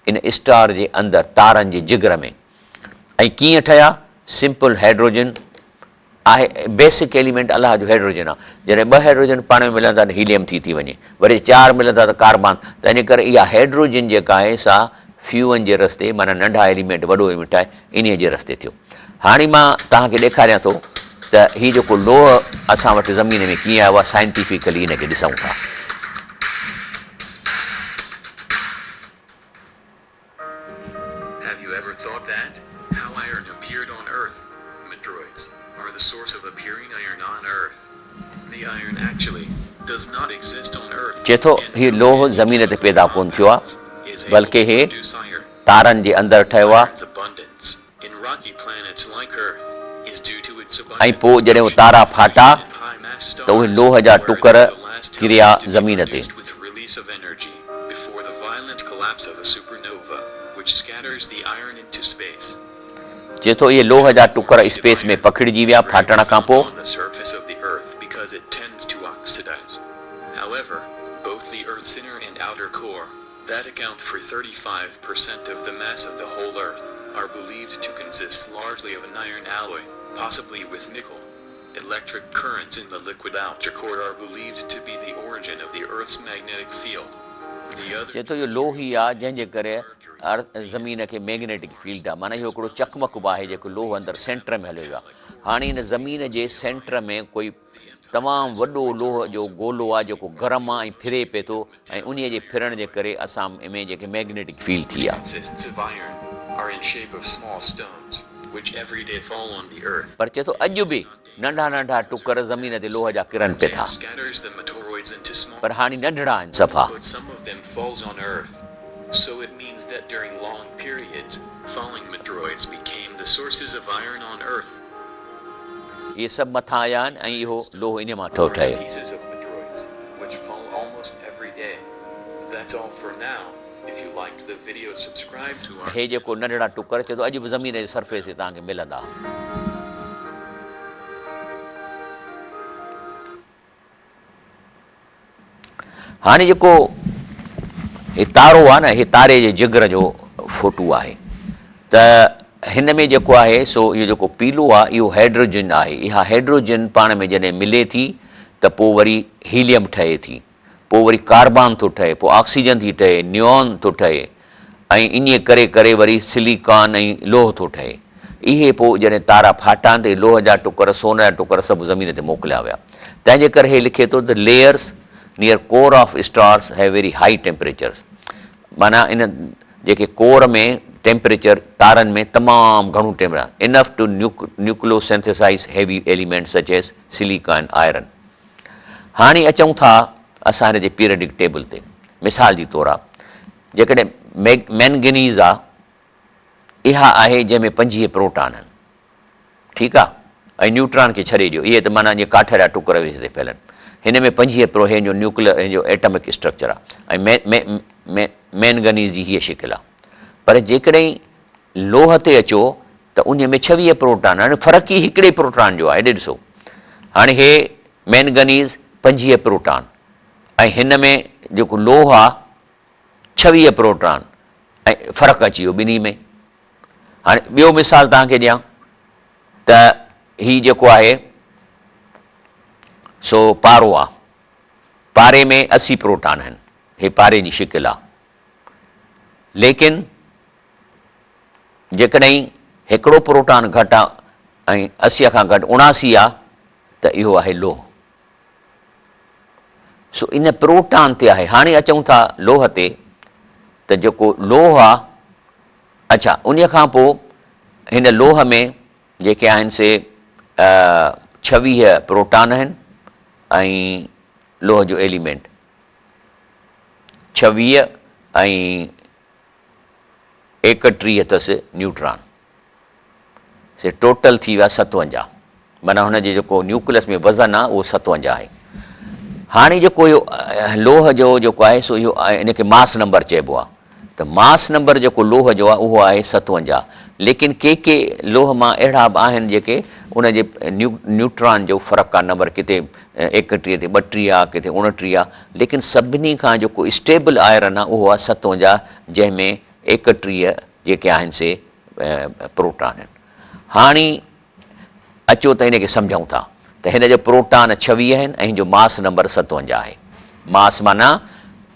इन स्टार जे अंदरि, तारनि जे जिगर में। ऐं कीअं ठहिया? सिंपल हाइड्रोजन आहे बेसिक एलिमेंट अलाह जो, हाइड्रोजन आहे। जॾहिं ॿ हाइड्रोजन पाण में मिलंदा त हीलियम थी वञे, वरी 4 मिलंदा त कार्बन। त इन करे इहा हाइड्रोजन जेका आहे सा फ्यूअन जे रस्ते, माना नंढा एलिमेंट वॾो एलिमेंट आहे, इन जे रस्ते थियो। हाणे मां तव्हांखे ॾेखारियां थो त हीउ जेको लोह असां वटि ज़मीन में कीअं आयो आहे, साइंटिफिकली इन खे ॾिसूं था। Have you ever thought that? How iron appeared on Earth? Meteoroids are the source of appearing iron on Earth. The iron actually does not exist on Earth. चए थो हीउ लोह ज़मीन ते पैदा कोन थियो आहे, बल्कि हे तारनि जे अंदरि ठहियो आहे। ऐं पोइ जॾहिं उहे तारा फाटा त उहे लोह जा टुकर किरिया ज़मीन ते। चए थो इहे लोह जा टुकर स्पेस में पखिड़िजी विया फाटण खां पोइ। However, both the Earth's inner and outer core, that account for 35% of the mass of the whole Earth, are believed to consist largely of an iron alloy, possibly with nickel. Electric currents in the liquid outer core are believed to be the origin of the Earth's magnetic field. चए थो इहो लोह ई आहे जंहिंजे करे ज़मीन खे magnetic field आहे, माना इहो हिकिड़ो चकमक बि आहे जेको लोह अंदरि सेंटर में हलियो वियो आहे। हाणे हिन ज़मीन जे सेंटर में कोई तमामु वॾो लोह जो गोलो आहे जेको गरम आहे ऐं फिरे पिए थो, ऐं उन जे फिरण जे करे असां में जेके मैग्नेटिक फील्ड थी आहे। पर चए थो अॼु बि नंढा नंढा टुकर ज़मीन ते लोह जा किरनि पिए था, पर हाणे नंढड़ा आहिनि सफ़ा। So it means that during long periods, falling meteoroids became the sources of iron on Earth. ये सभु मथां आया आहिनि ऐं इहो लोह इन मां ठहियो ठहे। Pieces of meteoroids, which fall almost every day. That's all for now. If you liked the video, subscribe to our. हे जेको नंढड़ा टुकर चए थो अॼु बि ज़मीन जे सरफेस ते तव्हांखे मिलंदा। हाणे जेको हे तारो आहे न, हे तारे जे जिगर जो फोटो आहे, त हिन में जेको आहे सो इहो जेको पीलो आहे इहो हाइड्रोजन आहे। इहा हाइड्रोजन पाण में जॾहिं मिले थी त पोइ वरी हीलियम ठहे थी, पोइ वरी कार्बन थो ठहे, पोइ ऑक्सीजन थी ठहे, नियोन थो ठहे, ऐं इन करे करे वरी सिलिकॉन ऐं लोह थो ठहे। इहे पोइ जॾहिं तारा फाटा त लोह जा टुकर, सोन जा टुकर सभु ज़मीन ते मोकिलिया विया। तंहिंजे करे हे लिखे थो the layers near corps of stars have very high temperatures, माना इन जेके कोर में टेम्परेचर तारनि में तमामु घणो temperature enough to nucleosynthesize heavy elements such as silica and iron. हाणे अचूं था असां हिन जे पीरियडिक टेबल ते। मिसाल जी तौरु आहे जेकॾहिं मैंगनीज़ आहे, इहा आहे जंहिंमें 25 प्रोटॉन आहिनि, ठीकु आहे, ऐं न्यूट्रॉन खे छॾे ॾियो। इहे त माना जीअं काठ जा टुकर विझ ते फैलनि। हिन में 25 हिन जो न्यूक्लियर हिन जो एटमिक स्ट्रक्चर आहे, ऐं मैनगनीज़ जी हीअ शिकिल आहे। पर जेकॾहिं लोह ते अचो त उन में 26 प्रोटॉन, हाणे फ़र्क़ु ई हिकिड़े प्रोटॉन जो आहे। हेॾे ॾिसो, हाणे हे मैनगनीज़ 25 प्रोटॉन, ऐं हिन में जेको लोह आहे 26 प्रोटॉन, ऐं फ़र्क़ु अची वियो ॿिन्ही में। हाणे ॿियो मिसाल तव्हांखे ॾियां त हीउ जेको आहे सो पारो आहे। पारे में 80 प्रोटॉन आहिनि, हे पारे जी शिकिल आहे। लेकिन जेकॾहिं हिकिड़ो प्रोटॉन घटि आहे ऐं 80 खां घटि 79 आहे त इहो आहे लोह। सो इन प्रोटॉन ते आहे। हाणे अचूं था लोह ते, त जेको लोह आहे, अच्छा उन खां पोइ हिन लोह में जेके आहिनि से 26 प्रोटॉन आहिनि, ऐं लोह जो एलिमेंट 26 ऐं 31 अथसि न्यूट्रॉन, से टोटल थी विया 57। माना हुनजे जेको न्यूक्लियस में वज़न आहे उहो 57 आहे। हाणे जेको इहो लोह जो जेको आहे सो इहो इनखे मास नंबर चइबो आहे। त मास नंबर जेको लोह जो आहे उहो आहे 57। लेकिन के लोह मां अहिड़ा बि आहिनि जेके उनजे न्यूट्रॉन जो फ़र्क़ु आहे नंबर, किथे 31 ते 32 आहे, किथे 29 आहे। लेकिन सभिनी खां जेको स्टेबल आयरन आहे उहो आहे 57, जंहिंमें 31 जेके आहिनि से प्रोटॉन आहिनि। हाणे अचो त इनखे सम्झूं था त हिन जो प्रोटॉन 26 आहिनि ऐं हिन जो मास नंबर 57 आहे। मास माना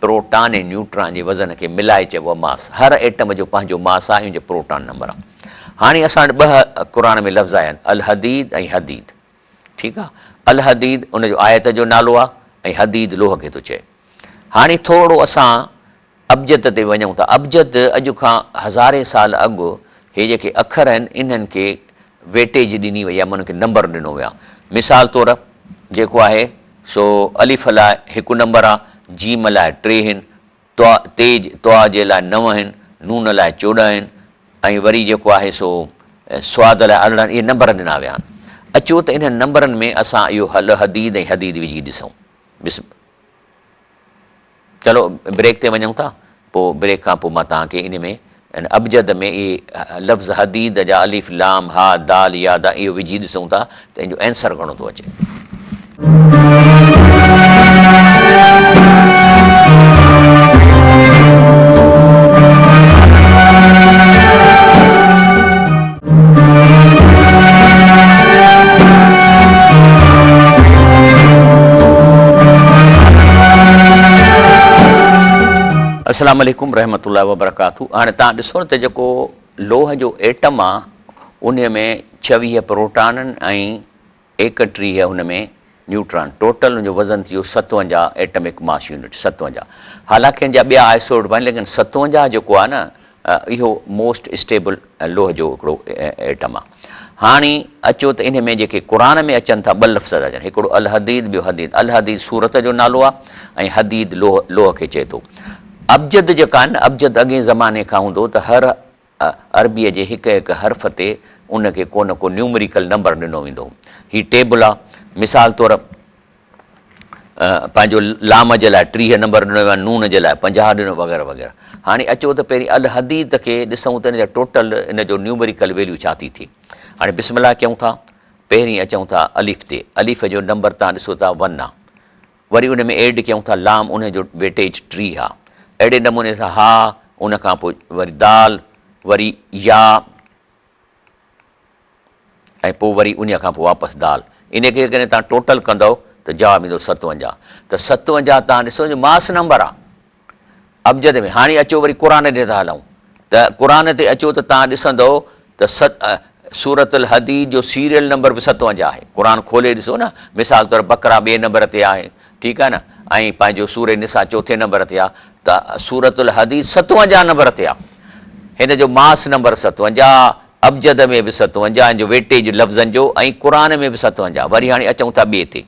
प्रोटॉन ऐं न्यूट्रॉन जे वज़न खे मिलाए चइबो आहे मास। हर एटम जो पंहिंजो मास आहे, हुन जो प्रोटॉन नंबर आहे। हाणे असां वटि 2 क़ुर में लफ़्ज़ आया आहिनि, अल हदीद ऐं हदीद। ठीकु आहे, अल हदीद उनजो आयत जो नालो आहे ऐं हदीद लोह खे थो चए। हाणे थोरो असां अबजद ते वञूं था। अबजद अॼु खां हज़ारे साल अॻु हे जेके अखर आहिनि इन्हनि खे वेटेज ॾिनी वई आहे, माना उनखे नंबर ॾिनो वियो आहे। मिसाल तौरु जेको आहे सो अलिफ लाइ 1 नंबर आहे, जीम लाइ 3 आहिनि, त्वा जे लाइ 9 आहिनि, नून लाइ 14 आहिनि, ऐं वरी जेको आहे सो स्वाद लाइ 18। इहे नंबर ॾिना विया आहिनि। अचो त इन्हनि नंबरनि में असां इहो अल हदीद ऐं हदीद विझी ॾिसूं। चलो ब्रेक ते वञूं था, पोइ ब्रेक खां पोइ मां तव्हांखे इन में अबजद में इहे लफ़्ज़ हदीद जा अलिफ लाम हा दाल याद आहे इहो विझी ॾिसूं था त इन जो आंसर घणो थो अचे। अस्सलाम वालेकुम रहमतुल्लाहि व बरकातहू। हाणे तव्हां ॾिसो न त जेको लोह जो एटम आहे उन में 26 प्रोटॉन ऐं 31 हुन में न्यूट्रॉन, टोटल हुनजो वज़न थी वियो 57 एटमिक मास यूनिट 57। हालांकि हिन जा ॿिया आइसोड आहिनि, लेकिन 57 जेको आहे न इहो मोस्ट स्टेबल लोह जो हिकिड़ो एटम आहे। हाणे अचो त इन में जेके क़ुर में अचनि था 2 लफ़्ज़ अचनि, हिकिड़ो अल हदीद, ॿियो हदीद। अल हदीद सूरत जो नालो आहे ऐं हदीद लोह खे चए थो। अबजद जेका आहे न, अबजद अॻे ज़माने खां हूंदो त हर अरबीअ जे हिकु हर्फ़ ते उनखे को न को न्यूमरिकल नंबर ॾिनो वेंदो। हीउ टेबल आहे। मिसाल तौरु पंहिंजो लाम जे लाइ 30 नंबर ॾिनो वियो आहे, नून जे लाइ 50 ॾिनो, वग़ैरह वग़ैरह। हाणे अचो त पहिरीं अल हदीद खे ॾिसूं त इन जा टोटल इन जो न्यूमरिकल वैल्यू छा थी थिए। हाणे बिस्मिल्लाह कयूं था। पहिरीं अचूं था अलिफ ते। अलिफ जो नंबर तव्हां ॾिसो था 1 आहे। वरी उन में एड कयूं था लाम, उन जो वेटेज 3 आहे। अहिड़े नमूने सां हा, उन खां पोइ वरी दाल, वरी या, ऐं पोइ वरी उन खां पोइ वापसि दाल। इन खे कॾहिं तव्हां टोटल कंदव त जवाबु ईंदो 57। त 57 तव्हां ॾिसो जो मास नंबर आहे अबजद में। हाणे अचो वरी क़ुर ते था हलूं त क़ुर ते अचो त तव्हां ॾिसंदव त सूरत अल हदीद जो सीरियल नंबर बि 57 आहे। क़ुर खोले ॾिसो न, मिसाल तौरु बकरा 2 नंबर ते आहे, ठीकु आहे न, ऐं पंहिंजो सूर निसा 4 नंबर ते आहे, त सूरत अल हदीद 57 नंबर ते आहे। हिन जो मास नंबर 57, अबजद में बि 57, हिन जो वेटेज लफ़्ज़नि जो, ऐं क़ुर में बि 57। वरी हाणे अचूं था ॿिए ते।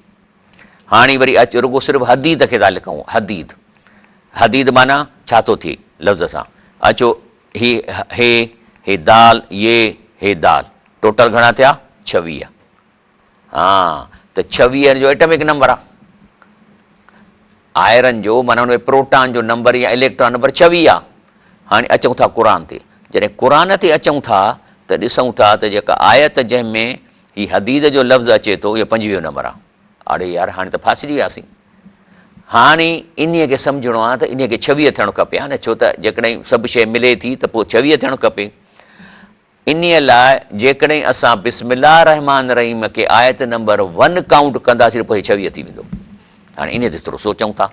हाणे वरी अच रुगो सिर्फ़ु हदीद खे था लिखूं। हदीद, हदीद माना छा थो थिए लफ़्ज़ सां। अचो हे दाल, ये हे दाल, टोटल घणा थिया 26। हाँ, त 26 जो एटमिक नंबर आहे। आयरन जो माना हुन में प्रोटॉन जो नंबर या इलेक्ट्रॉन नंबर 26 आहे। हाणे अचूं था क़ुर ते। जॾहिं क़ुर ते अचूं था त ॾिसूं था त जेका आयत जंहिंमें हीउ हदीद जो लफ़्ज़ अचे थो इहो 25 नंबर आहे। अड़े यार, हाणे त फासिजी वियासीं। हाणे इन्हीअ खे सम्झणो आहे त इन्हीअ खे 26 थियणु खपे हा न, छो त जेकॾहिं सभु शइ मिले थी त पोइ 26 थियणु खपे। इन्हीअ लाइ जेकॾहिं असां बिस्मिल्लाह रहमान रहीम खे आयत नंबर 1 काउंट कंदासीं पोइ 26 थी वेंदो। हाणे इन ते थोरो सोचूं था।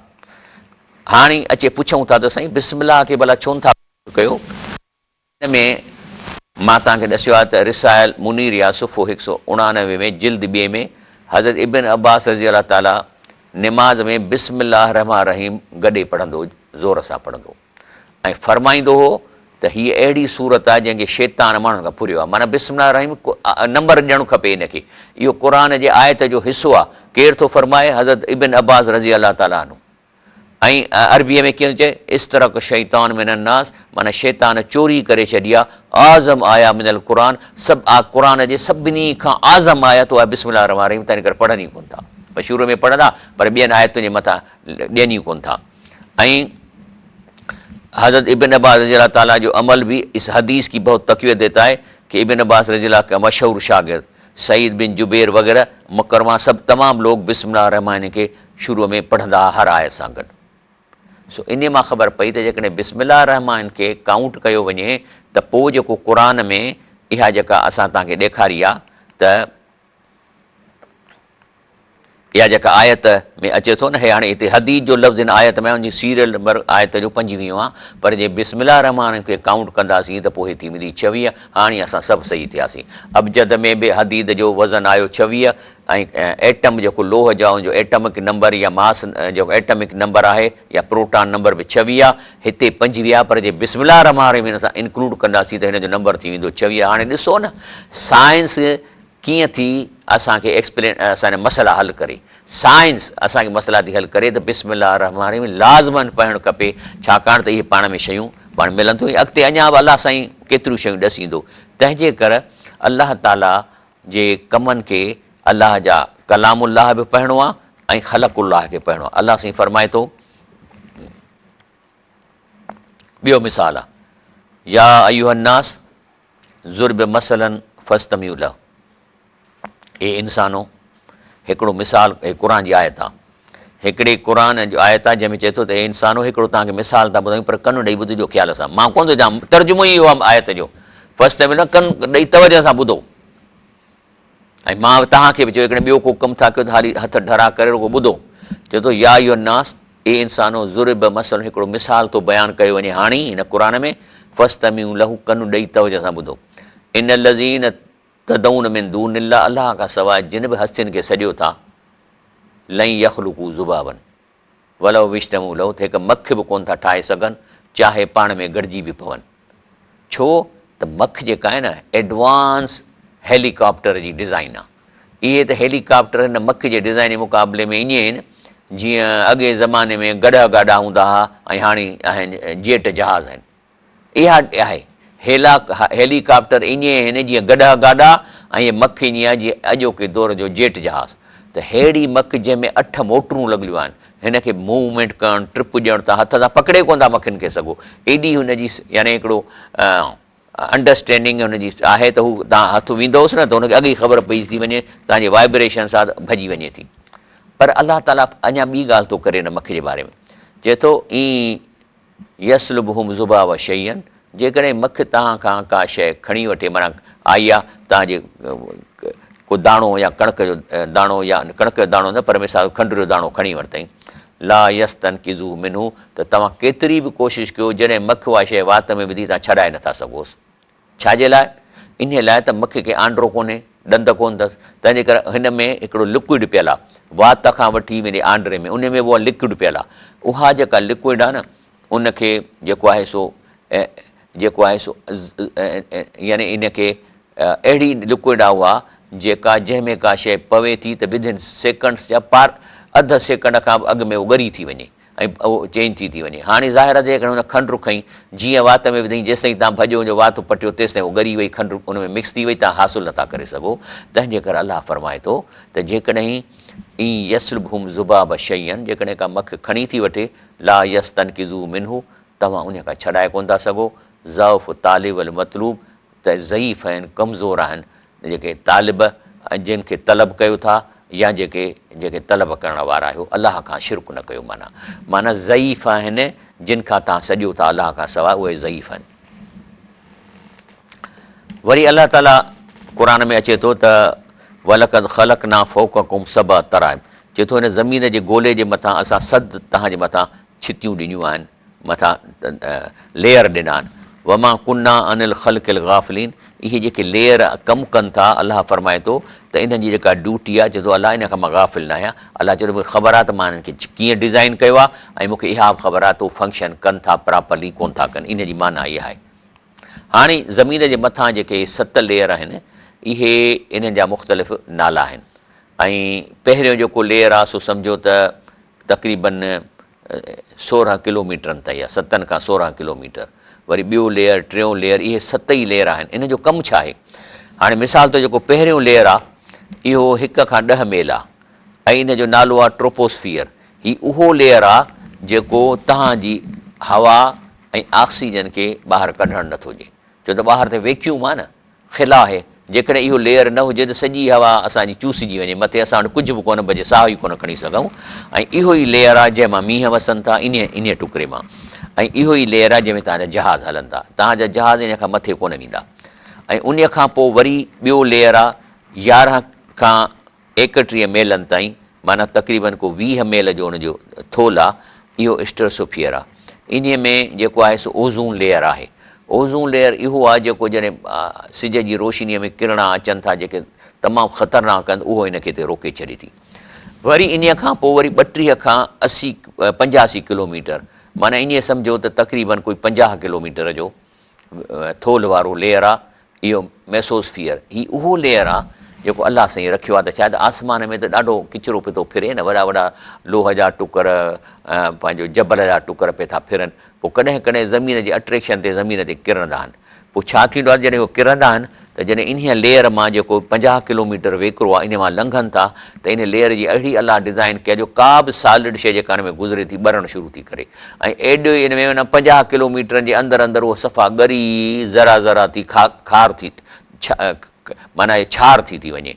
हाणे अचे पुछूं था त साईं बिस्मिल्लाह खे भला छो था कयो? हिन में मां तव्हांखे ॾसियो आहे त रिसाइल मुनीर या सुफ़ो 189 में जिल्द 2 में हज़रत इब्न अब्बास रज़ी अल्लाह ताला निमाज़ में बिस्मिल्लाह रहमान रहीम गॾे पढ़ंदो, ज़ोर सां पढ़ंदो ऐं फरमाईंदो हो त हीअ अहिड़ी सूरत आहे जंहिंखे शैतान माण्हुनि खां फुरियो आहे। माना बिस्मिल्लाह रहीम नंबर ॾियणु खपे हिनखे। इहो क़ुर जे आयत जो हिसो आहे। केरु थो फरमाए? हज़रत इब्न अब्बास रज़ी अल्लाह ताला अन्हु। ऐं अरबीअ में कीअं चए? इस्तरक शैतान मिन अन्नास, माना शैतान चोरी करे छॾी आहे। आज़म आया मिनल क़ुर, सभु क़ुर जे सभिनी खां आज़म आयत उहा बिस्मिल्लाह रहमान रहीम, तंहिं करे पढ़नि ई कोन था। पर शुरू में पढ़ंदा पर ॿियनि आयतुनि जे मथां ॾियनि ई कोन था। ऐं हज़रत इब्न अब्बास रज़ी अल्लाह ताला जो अमल भी इस हदीस की बहुत तक़वियत देता है कि इब्न अब्बास रज़ी अल्लाह का मशहूर शागिर्द सईद बिन जुबैर वग़ैरह मुकरमा सब तमाम लोग बिस्मिल्लाह रहमान के शुरू में पढ़ंदा हर आयत सां गॾु। सो इन मां ख़बर पई त जेकॾहिं बिस्मिल्लाह रहमान के काउंट कयो वञे त पोइ जेको क़ुर में इहा जेका असां तव्हांखे ॾेखारी आहे त इहा जेका आयत में अचे थो न, हे हाणे हिते हदीद जो लफ़्ज़ हिन आयत में उनजी सीरियल नंबर आयत जो 25 आहे, पर जे बिस्मिल्लाह रहमान खे काउंट कंदासीं त पोइ थी वेंदी 26। हाणे असां सभु सही थियासीं। अबजद में बि हदीद जो वज़न आयो 26 ऐं एटम जेको लोह जा जो एटमिक नंबर या मास जेको एटमिक नंबर आहे या प्रोटॉन नंबर बि 26 आहे। हिते 25 आहे, पर जे बिस्मिल्लाह रहमान रहीम असां इंक्लूड कंदासीं त हिन जो नंबर थी वेंदो 26। हाणे ॾिसो न साइंस कीअं थी असांखे एक्सप्लेन असांजा मसइला हल करे। साइंस असांखे मसइला थी हल करे त बिस्मिल्लाह रहमान रहीम लाज़मन पढ़णु खपे, छाकाणि त इहे पाण में शयूं पाण मिलंदियूं। अॻिते अञा बि अलाह साईं केतिरियूं शयूं ॾसींदो। तंहिंजे करे अलाह ताला जे कमनि खे अलाह जा कलामुल्लाह बि पढ़णो आहे ऐं ख़लक़ुल्लाह खे पढ़णो आहे। अलाह साईं फरमाए थो, ॿियो मिसाल आहे, या अय्युहन्नास ज़ुर्ब मसलन फस्तमिउ लह। हे इंसानो, हिकिड़ो मिसाल क़ुर जी आयत आहे। हिकिड़े क़ुर जो आयत आहे जंहिंमें चए थो त हे इंसानो हिकिड़ो तव्हांखे मिसाल था ॿुधायूं, पर कनु ॾेई ॿुधिजो ख़्याल सां। मां कोन थो जाम तर्जुमो ई इहो आहे आयत जो, फस्तमिउ लह, कनु ॾेई तवजह सां ॿुधो। ऐं मां तव्हांखे बि चयो हिकिड़े ॿियो को कमु था कयो त हाली हथ ढरा करे रुगो ॿुधो। चए थो या अय्युहन्नास, हे इंसानो ज़ुर्ब मसल, हिकिड़ो मिसाल थो बयानु कयो वञे हाणे हिन क़ुर में, फस्तमिउ लहू, कनु ॾेई तवजह सां ॿुधो। इन लज़ीन तदऊन मिन दूनिल्लाह, अलाह खां सवाइ जिन बि हस्तियुनि खे सॼो था, लई यख़लुक़ू ज़ुबाबन वलो विश्तमू लहू, त हिकु मख बि कोन था ठाहे सघनि, चाहे पाण में गॾिजी बि पवनि। छो त मख जेका आहे न एडवांस हेलीकॉप्टर जी डिज़ाइन आहे। इहे त हेलीकॉप्टर हिन मख जे डिज़ाइन जे मुक़ाबले में ईअं आहिनि जीअं अॻे ज़माने में गॾा गाॾा हूंदा हुआ ऐं हाणे आहिनि जेट जहाज़ आहिनि। इहा आहे हेलीकॉप्टर ईअं आहिनि जीअं गॾा गाॾा, ऐं इहे मख ईअं आहे जीअं अॼोके दौर जो जेट जहाज़। त अहिड़ी मख जंहिंमें 8 मोटरूं लॻियलूं आहिनि, हिन खे मूवमेंट करणु, ट्रिप ॾियणु त हथ सां पकिड़े कोन था मखियुनि खे सघो। एॾी हुनजी यानी हिकिड़ो अंडरस्टैंडिंग हुनजी आहे त हू तव्हां हथु वेंदोसि न त हुनखे अॻे ख़बर पई थी वञे, तव्हांजे वाइब्रेशन सां भॼी वञे थी। पर अलाह ताला अञा ॿी ॻाल्हि थो करे हिन मख जे बारे में, चए थो ई यसलुबहुम ज़ुबाब शैयन, जेकॾहिं मख तव्हां खां का शइ खणी वठे, माना आई आहे तव्हांजे को दाणो या कणिक जो दाणो, या कणिक जो दाणो न पर मिसाल खंड जो दाणो खणी वरितईं, ला यस्तन किज़ू मिनू, त तव्हां केतिरी बि कोशिशि कयो जॾहिं मख उहा शइ वात में विधी तव्हां छॾाए नथा सघोसि। छाजे लाइ? इन लाइ त मख खे आंड्रो कोन्हे, ॾंद कोन अथसि, तंहिंजे करे हिन में हिकिड़ो लिक्विड पियल आहे, वात खां वठी वञे आंड्रे में, उन में उहा लिक्विड पियल आहे। उहा जेका लिक्विड आहे न, उनखे जेको आहे सो यानी इनखे अहिड़ी लिक्विड आहे उहा जेका जंहिंमें का शइ पवे थी त विदिन सेकंड्स या अधु सेकंड खां अॻु में उहो ॻरी थी वञे। ऐं उहो चेंज थी वञे। हाणे ज़ाहिर आहे जेकॾहिं हुन खंडु खईं जीअं वात में विधईं जेसिताईं तव्हां भॼो वञो वात पटियो तेसिताईं उहो ॻरी वई खंडु उन में मिक्स थी वई, तव्हां हासिलु नथा करे सघो। तंहिंजे करे अलाह फरमाए थो त जेकॾहिं ई यसलुबहुम ज़ुबाब शैयन, जेकॾहिं का मख खणी थी वठे ला यस्तनकिज़ू मिन्हू, तव्हां उन खां छॾाए कोन था सघो। ज़ौफ़ तालिब अल मतलूब, त ज़ईफ़ आहिनि, कमज़ोर आहिनि जेके तालिब ऐं जिन खे तलब कयो था या जेके तलब करण वारा आहियो, अलाह खां शिरक न कयो। माना ज़ईफ़ आहिनि जिन खां तव्हां सॼो था अलाह खां सवाइ, उहे ज़ईफ़ आहिनि। वरी अलाह ताला क़ुर में अचे थो त वलक़द ख़लक़ना फ़ौक़कुम सबअ तराइब, चए थो हिन ज़मीन जे गोले जे मथां असां सद तव्हांजे मथां छितियूं ॾिनियूं आहिनि, मथां लेयर ॾिना आहिनि। वमा कुन्ना अनिल ख़ल्क़िल गाफ़िलीन, इहे जेके लेयर कमु कनि था, अलाह फरमाए थो त इन्हनि जी जेका ड्यूटी आहे, चए थो अलाह इन खां मां गाफ़िल न आहियां। अलाह चए थो मूंखे ख़बर आहे त मां हिननि खे कीअं डिज़ाइन कयो आहे ऐं मूंखे इहा बि ख़बर आहे त उहे फंक्शन कनि था प्रॉपरली कोन था कनि। इन जी माना इहा आहे। हाणे ज़मीन जे मथां जेके 7 लेयर आहिनि, इहे इन्हनि जा मुख़्तलिफ़ नाला आहिनि। ऐं पहिरियों जेको लेयर आहे सो सम्झो त तक़रीबन 16 किलोमीटरनि ताईं आहे, 7 खां 16 किलोमीटर। वरी ॿियो लेयर, टियों लेयर, इहे 7 ई लेयर आहिनि। इन जो कमु छा आहे? हाणे मिसाल त जेको पहिरियों लेयर आहे इहो 1 खां 10 मील आहे ऐं इन जो नालो आहे ट्रोपोस्फियर। ही उहो लेयर आहे जेको तव्हांजी हवा ऐं ऑक्सीजन खे ॿाहिरि कढणु नथो ॾिए। छो त ॿाहिरि त वैक्यूम आहे न, खिला आहे। जेकॾहिं इहो लेयर न हुजे त सॼी हवा असांजी चूसिजी वञे, मथे असां वटि कुझु बि कोन बचे, साह ई कोन खणी सघूं। ऐं इहो ई लेयर आहे जंहिंमां मींहं वसनि था, इन टुकड़े मां। ऐं इहो ई लेयर आहे जंहिंमें तव्हांजा जहाज़ हलनि था। तव्हांजा जहाज़ इन खां मथे कोन वेंदा। ऐं उन खां पोइ वरी ॿियो लेयर आहे 11 खां 31 मीलनि ताईं, माना तक़रीबन को 20 मील जो उनजो थोल आहे। इहो स्ट्रेटोस्फियर आहे। इन में जेको आहे सो ओज़ोन लेयर आहे। ओज़ोन लेयर इहो आहे जेको जॾहिं सिज जी रोशनीअ में किरणा अचनि था जेके तमामु ख़तरनाक आहिनि, उहो इन खे हिते रोके छॾे थी। वरी इन खां पोइ वरी 32 खां 85 किलोमीटर, माना ईअं सम्झो त तक़रीबन कोई 50 किलोमीटर जो थोल वारो लेयर आहे। इहो मेसोस्फियर, ही उहो लेयर आहे जेको अलाह साईं रखियो आहे। त शायदि आसमान में त ॾाढो किचिरो पियो थो फिरे न, वॾा वॾा लोह जा टुकर, पंहिंजो जबल जा टुकर पिया था फिरनि। पोइ कॾहिं कॾहिं ज़मीन जे अट्रेक्शन ते ज़मीन ते किरंदा आहिनि। पोइ छा थींदो आहे जॾहिं उहे किरंदा आहिनि त जॾहिं इन लेयर मां जेको 50 किलोमीटर वेकिरो आहे इन मां लंघनि था त इन लेयर जी अहिड़ी अलाह डिज़ाइन कया जो का बि सॉलिड शइ जेका हिन में गुज़रे थी ॿरणु शुरू थी करे। ऐं एॾो इन में 50 किलोमीटरनि जे अंदरि अंदरि उहो सफ़ा ॻरी ज़रा ज़रा थी खार थी, माना छार थी वञे।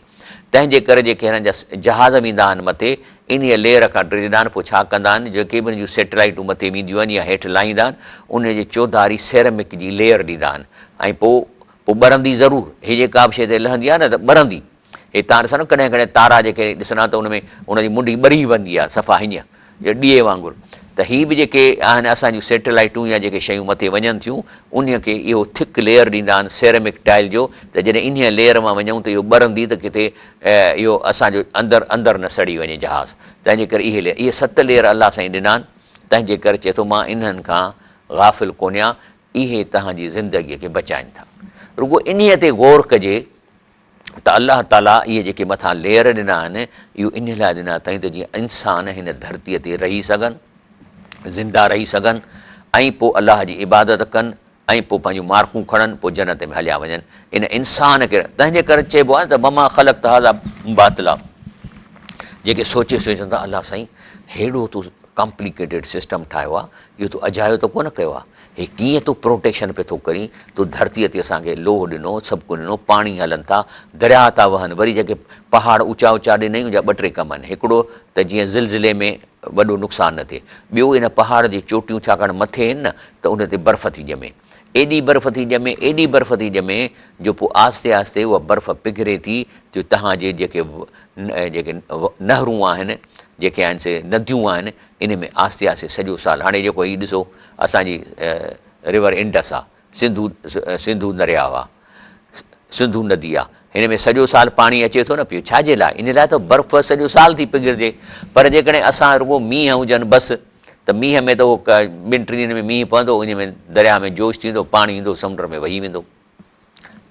तंहिंजे करे जेके हिननि जा जहाज़ वेंदा आहिनि मथे, इन लेयर खां ॾिसंदा आहिनि। पोइ छा कंदा आहिनि, जेके बि जूं सैटेलाइटूं मथे वेंदियूं आहिनि या हेठि लाहींदा आहिनि, उन जे चौधारी सेरेमिक जी लेयर ॾींदा आहिनि। ऐं पोइ ॿरंदी ज़रूरु, हीअ जेका बि शइ ते लहंदी आहे न त ॿरंदी। हे तव्हां ॾिसो न कॾहिं कॾहिं तारा जेके ॾिसंदा त उन में उनजी मुंडी ॿरी वेंदी आहे सफ़ा हीअं ॾीए वांगुरु। त हीअ बि जेके आहिनि असांजूं सैटेलाइटूं या जेके शयूं मथे वञनि थियूं, उन खे इहो थिक लेयर ॾींदा आहिनि सेरेमिक टाइल जो, त जॾहिं इन लेयर मां वञूं त इहो ॿरंदी त किथे इहो असांजो अंदरि न सड़ी वञे जहाज़। तंहिंजे करे इहे 7 लेयर अलाह साईं ॾिना आहिनि। तंहिंजे करे चए थो मां इन्हनि खां गाफ़िल कोन आहियां, इहे तव्हांजी ज़िंदगीअ खे बचाइनि था। रुगो इन्हीअ ते गौर कजे त अलाह ताला इहे जेके मथां लेयर ॾिना आहिनि, इहो इन लाइ ॾिना अथई त जीअं इंसान हिन धरतीअ ते रही सघनि, ज़िंदा रही सघनि ऐं पोइ अलाह जी इबादत कनि ऐं पोइ पंहिंजूं मार्कूं खणनि, पोइ जन्नत में हलिया वञनि। इन इंसान खे तंहिंजे करे चइबो आहे त ममा ख़लक़ त हाज़ा बातिला। जेके सोचे था अलाह साईं हेॾो तूं कॉम्प्लिकेटेड सिस्टम ठाहियो आहे, इहो तूं अजायो त कोन कयो आहे। हे कीअं तूं प्रोटेक्शन पियो थो करीं? तूं धरतीअ ते असांखे लोह ॾिनो, सभु कुझु ॾिनो, पाणी हलनि था, दरिया था वहनि। वरी जेके पहाड़ ऊचा ऊचा ॾिनई जा 2-3 कम आहिनि। हिकिड़ो त जीअं ज़िलज़िले में वॾो नुक़सानु न थिए। ॿियो इन पहाड़ जी चोटियूं छाकाणि मथे आहिनि न, त उन ते बर्फ़ थी ॼमे, एॾी बर्फ़ थी ॼमे, एॾी बर्फ़ थी ॼमे जो पोइ आहिस्ते आहिस्ते उहा बर्फ़ पिघरे थी, जो तव्हांजे जेके नहरूं आहिनि, जेके आहिनि से नदियूं आहिनि, इन में आहिस्ते आहिस्ते सॼो साल, हाणे जेको हीउ ॾिसो असांजी रिवर इंडस आहे, सिंधू दरिया आहे, सिंधू नदी आहे, हिन में सॼो साल पाणी अचे थो न पियो। छाजे लाइ? इन लाइ त बर्फ़ सॼो साल थी पिघिरिजे। पर जेकॾहिं असां रुगो मींहं हुजनि बसि, त मींहं में त उहो 2-3 ॾींहंनि में मींहुं पवंदो, उन में दरिया में जोश थींदो, पाणी ईंदो, समुंड में वही वेंदो।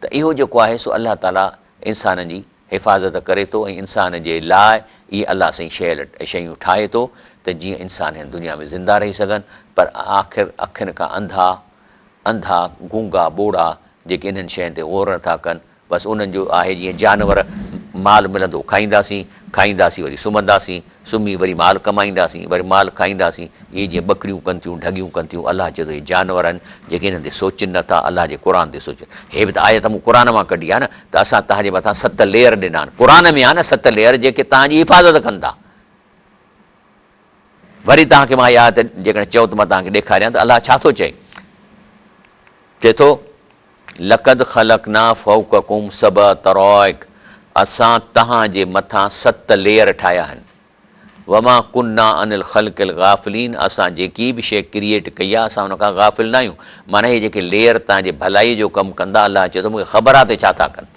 त इहो जेको आहे सो अलाह ताला इंसान जी हिफ़ाज़त करे थो ऐं इंसान जे लाइ इहे अलाह साईं शयूं ठाहे थो त जीअं इंसान हिन दुनिया में ज़िंदा रही सघनि, पर आख़िर अखियुनि खां अंधा गूंगा ॿोड़ा जेके इन्हनि शयुनि ते ग़ौर नथा कनि, बसि उन्हनि जो आहे जीअं जानवर माल मिलंदो खाईंदासीं वरी सुम्हंदासीं, सुम्ही वरी माल कमाईंदासीं, वरी माल खाईंदासीं। इहे जीअं ॿकरियूं कनि थियूं, ढगियूं कनि थियूं, अलाह चए थो इहे जानवर आहिनि जेके हिननि ते सोचनि नथा, अलाह जे क़ुर ते सोचनि। हे बि त आयत मूं क़ुर मां कढी आहे न, त असां तव्हांजे मथां 7 लेयर ॾिना आहिनि, क़ुर में आहे न 7 लेयर जेके तव्हांजी हिफ़ाज़त कनि था। वरी तव्हांखे मां इहा आयत जेकॾहिं चओ त मां तव्हांखे ॾेखारियां त अलाह छा थो चए थो लक़द ख़लक़ना फ़ौक़कुम सबअ तराइक, असां तव्हांजे मथां 7 लेयर ठाहिया आहिनि। वमा कुन्ना अनिल ख़ल्क़िल गाफ़िलीन, असां जेकी बि शइ क्रिएट कई आहे असां हुन खां गाफ़िल न आहियूं। माना इहे जेके लेयर तव्हांजे भलाई जो कमु कंदा, अलाह चए थो मूंखे ख़बर आहे त छा था कनि।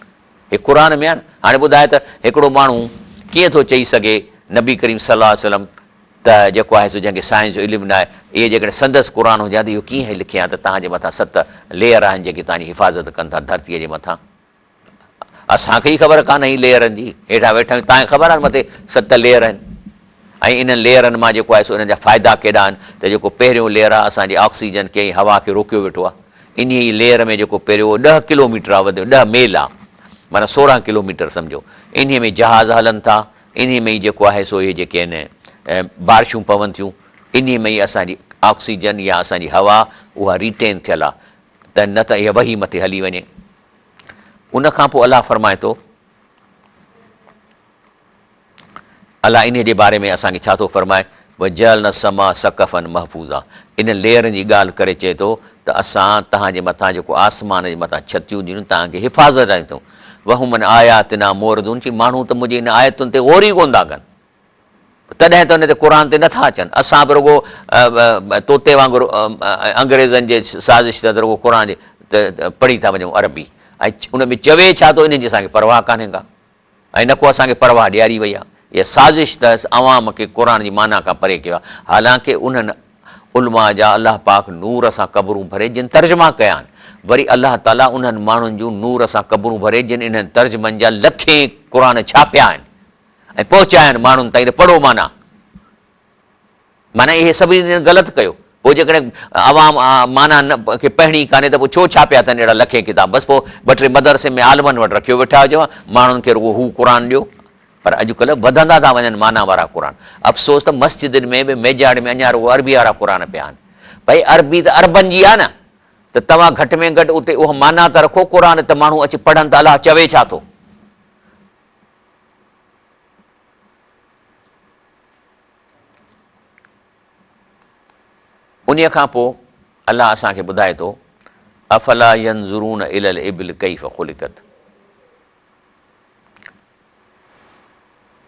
हे क़ुर में आहे न। हाणे ॿुधाए त हिकिड़ो माण्हू कीअं थो चई सघे नबी करीम सल्लल्लाहु अलैहि वसल्लम त जेको आहे सो जंहिंखे साइंस जो इल्मु न आहे, इहे जेकॾहिं संदसि क़ुर हुजे त इहो कीअं लिखिया त तव्हांजे मथां 7 लेयर आहिनि जेके तव्हांजी हिफ़ाज़त कनि था धरतीअ जे मथां। असांखे ई ख़बर कान्हे ही लेयरनि जी, हेठां वेठा आहियूं, तव्हांखे ख़बर आहे मथे 7 लेयर आहिनि। ऐं इन्हनि लेयरनि मां जेको आहे सो इन्हनि जा फ़ाइदा केॾा आहिनि त जेको पहिरियों लेयर आहे असांजे ऑक्सीजन खे हवा खे रोकियो वेठो आहे। इन ई लेयर में जेको पहिरियों 10 किलोमीटर आहे, वधियो 10 मील आहे, माना 16 किलोमीटर सम्झो। इन में जहाज़ हलनि था, इन में ई जेको आहे सो इहे जेके आहिनि बारिशूं पवनि थियूं, इन में ई असांजी ऑक्सीजन या असांजी हवा उहा रिटेन थियल आहे, त न त इहा वही मथे हली वञे। उन खां पोइ अलाह फरमाए थो, अलाह इन जे बारे में असांखे छा थो फरमाए, वजल न समा सकफ़न महफ़ूज़ा, इन लेयरनि जी ॻाल्हि करे चए थो त असां तव्हांजे मथां जेको आसमान जे मथां छतियूं ॾियूं तव्हांखे हिफ़ाज़त आहियूं अथऊं। वहुमन आयातिना मोरदून, चई माण्हू त मुंहिंजी इन आयतुनि ते ग़ौर ई कोन था कनि, तॾहिं त हुन ते क़ुर ते नथा अचनि। असां बि रुॻो तोते वांगुरु अंग्रेज़नि जे साज़िश त रुॻो क़ुर जे पढ़ी था वञूं अरबी, ऐं उन में चवे छा थो इन जी असांखे परवाह कान्हे का, ऐं न को असांखे परवाह ॾियारी वई आहे। इहा साज़िश अथसि अवाम खे क़ुर जी माना खां परे कयो आहे। हालांकि उन्हनि उलमा जा अलाह पाक नूर सां क़बरूं भरे जिन तर्जुमा कया आहिनि, वरी अलाह ताला उन्हनि माण्हुनि जूं नूर सां क़बरूं भरे जिन इन्हनि तर्जुमनि जा लखे क़ुर छापिया आहिनि ऐं पहुचाया आहिनि माण्हुनि ताईं, त पढ़ो माना इहे सभिनी ग़लति कयो। पोइ जेकॾहिं अवाम माना खे पढ़णी कान्हे त पोइ छो छापिया अथनि अहिड़ा लखे किताब, बसि पोइ 2-3 मदरसे में आलमनि वटि रखियो वेठा हुजो, माण्हुनि खे रुॻो हू क़ुर ॾियो। पर अॼुकल्ह वधंदा था वञनि माना वारा क़ुर। अफ़सोस त मस्जिदनि में बि मेजाड़ में अञा रुॻो अरबी वारा क़ुर पिया आहिनि। भई अरबी त अरबनि जी आहे न, त तव्हां घटि में घटि उते उहा माना त रखो क़ुर, त माण्हू अची पढ़नि त अलाह चवे छा थो। उन खां पोइ अलाह असांखे ॿुधाए थो अफला यंज़ुरून इलल इबिल कैफ़ ख़ुलिक़त,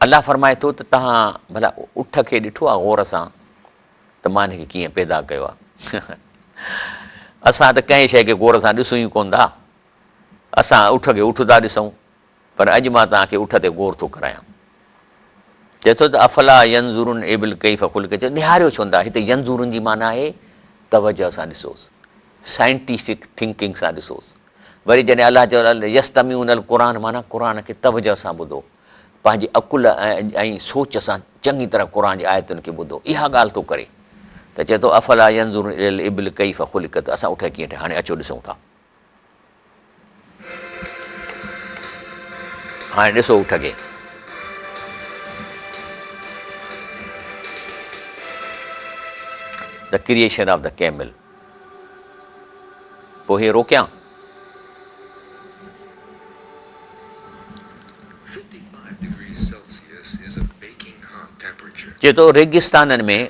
अलाह फरमाए थो त तव्हां भला उठ खे ॾिठो आहे ग़ौर सां त मां हिनखे कीअं पैदा कयो आहे। असां त कंहिं शइ खे ग़ौर सां ॾिसूं ई कोन था, असां उठ खे उठ था ॾिसूं, पर अॼु मां तव्हांखे उठ ते ग़ौर थो करायां। चए थो त अफला यंज़ुरून इबिल कैफ़ ख़ुलिक़त, निहारियो छो था। हिते यंज़ुरून जी माना आहे तवजह सां ॾिसोसि, साइंटिफिक थिंकिंग सां ॾिसोसि। वरी जॾहिं अलाह चयो यस्तमीउनल क़ुर, माना क़ुर खे तवजह सां ॿुधो, पंहिंजी अकुल ऐं सोच सां चङी तरह क़ुर जी आयतुनि खे ॿुधो, इहा ॻाल्हि थो करे। त चए थो अफला यंज़ुरून इलल इबिल कैफ़ ख़ुलिक़त, असां उठ कीअं ठाहे, हाणे अचो ॾिसूं था। हाणे ॾिसो उठ खे, the creation of the camel. पोइ हे रोकियां, 55 degrees Celsius is a baking hot temperature. चए थो रेगिस्ताननि में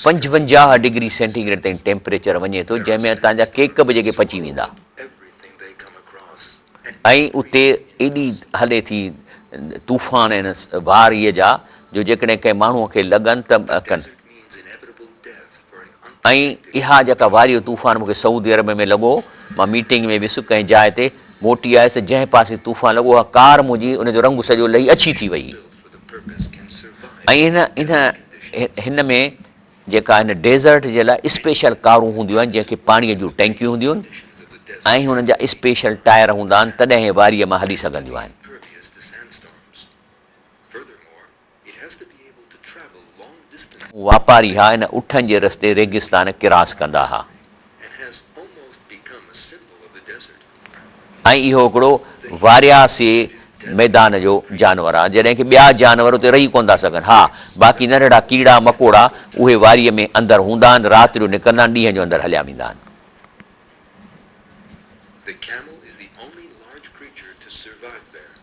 55 डिग्री सेंटीग्रेड ताईं टेम्परेचर वञे थो, जंहिंमें तव्हांजा केक बि जेके पची वेंदा। ऐं उते एॾी हले थी तूफ़ान आहिनि वारीअ जा, जो जेकॾहिं कंहिं माण्हूअ खे लॻनि त कनि। ऐं इहा जेका वारी तूफ़ान मूंखे सऊदी अरब में लॻो, मां मीटिंग में वियुसि कंहिं जाइ ते, मोटी आयुसि, जंहिं पासे तूफ़ान लॻो आहे कार मुंहिंजी उनजो रंग सॼो लही अछी थी वई। ऐं हिन में जेका हिन डेज़र्ट जे लाइ स्पेशल कारूं हूंदियूं आहिनि, जंहिंखे पाणीअ जूं टैंकियूं हूंदियूं आहिनि, ऐं हुननि जा स्पेशल टायर हूंदा आहिनि, तॾहिं हे वारीअ मां हली सघंदियूं आहिनि। वापारी हुआ इन उठनि जे रस्ते रेगिस्तान किरास कंदा हुआ and has almost become a symbol of the desert. ऐं इहो हिकिड़ो वारियासी मैदान जो जानवर आहे जॾहिं की ॿिया जानवर उते रही कोन था सघनि हा बाक़ी नंढड़ा कीड़ा मकोड़ा उहे वारीअ में अंदरि हूंदा आहिनि राति जो निकिरंदा आहिनि ॾींहं जो अंदरि हलिया वेंदा आहिनि The camel is the only large creature to survive there.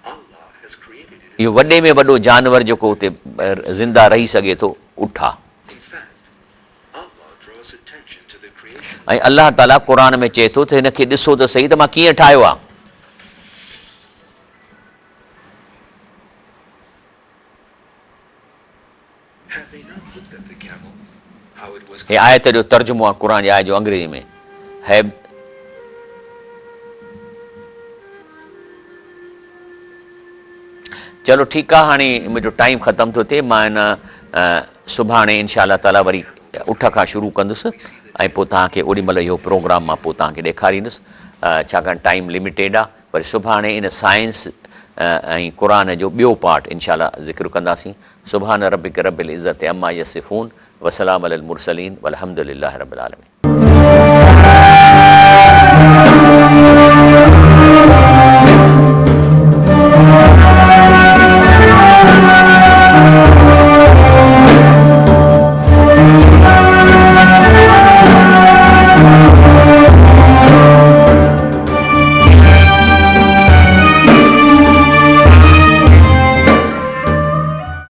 Allah has created it. इहो वॾे में वॾो जानवर जेको उते ज़िंदा रही सघे थो उठ आहे In fact, Allah draws attention to the creation. ऐं अलाह ताला क़ुर में चए थो त हिनखे ॾिसो त सही त मां कीअं ठाहियो आहे Have they not looked at the camel? How it was हे आयत जो तर्जुमो आहे क़ुर जे आयत जो अंग्रेजी में है चलो ठीकु आहे हाणे मुंहिंजो टाइम ख़तमु थो थिए मां हिन सुभाणे इनशा अल्लाह ताला वरी उठ खां शुरू कंदुसि ऐं पोइ तव्हांखे ओॾी महिल इहो प्रोग्राम मां पोइ तव्हांखे ॾेखारींदुसि छाकाणि टाइम लिमिटेड आहे वरी सुभाणे इन साइंस ऐं क़ुर जो ॿियो पार्ट इनशा अल्लाह ज़िक्र कंदासीं सुभान रबिक रबिल इज़्ज़त अम्मा यसिफ़ून वसलाम अलल मुरसलीन वल्हम्दुलिल्लाहि रब्बिल आलमीन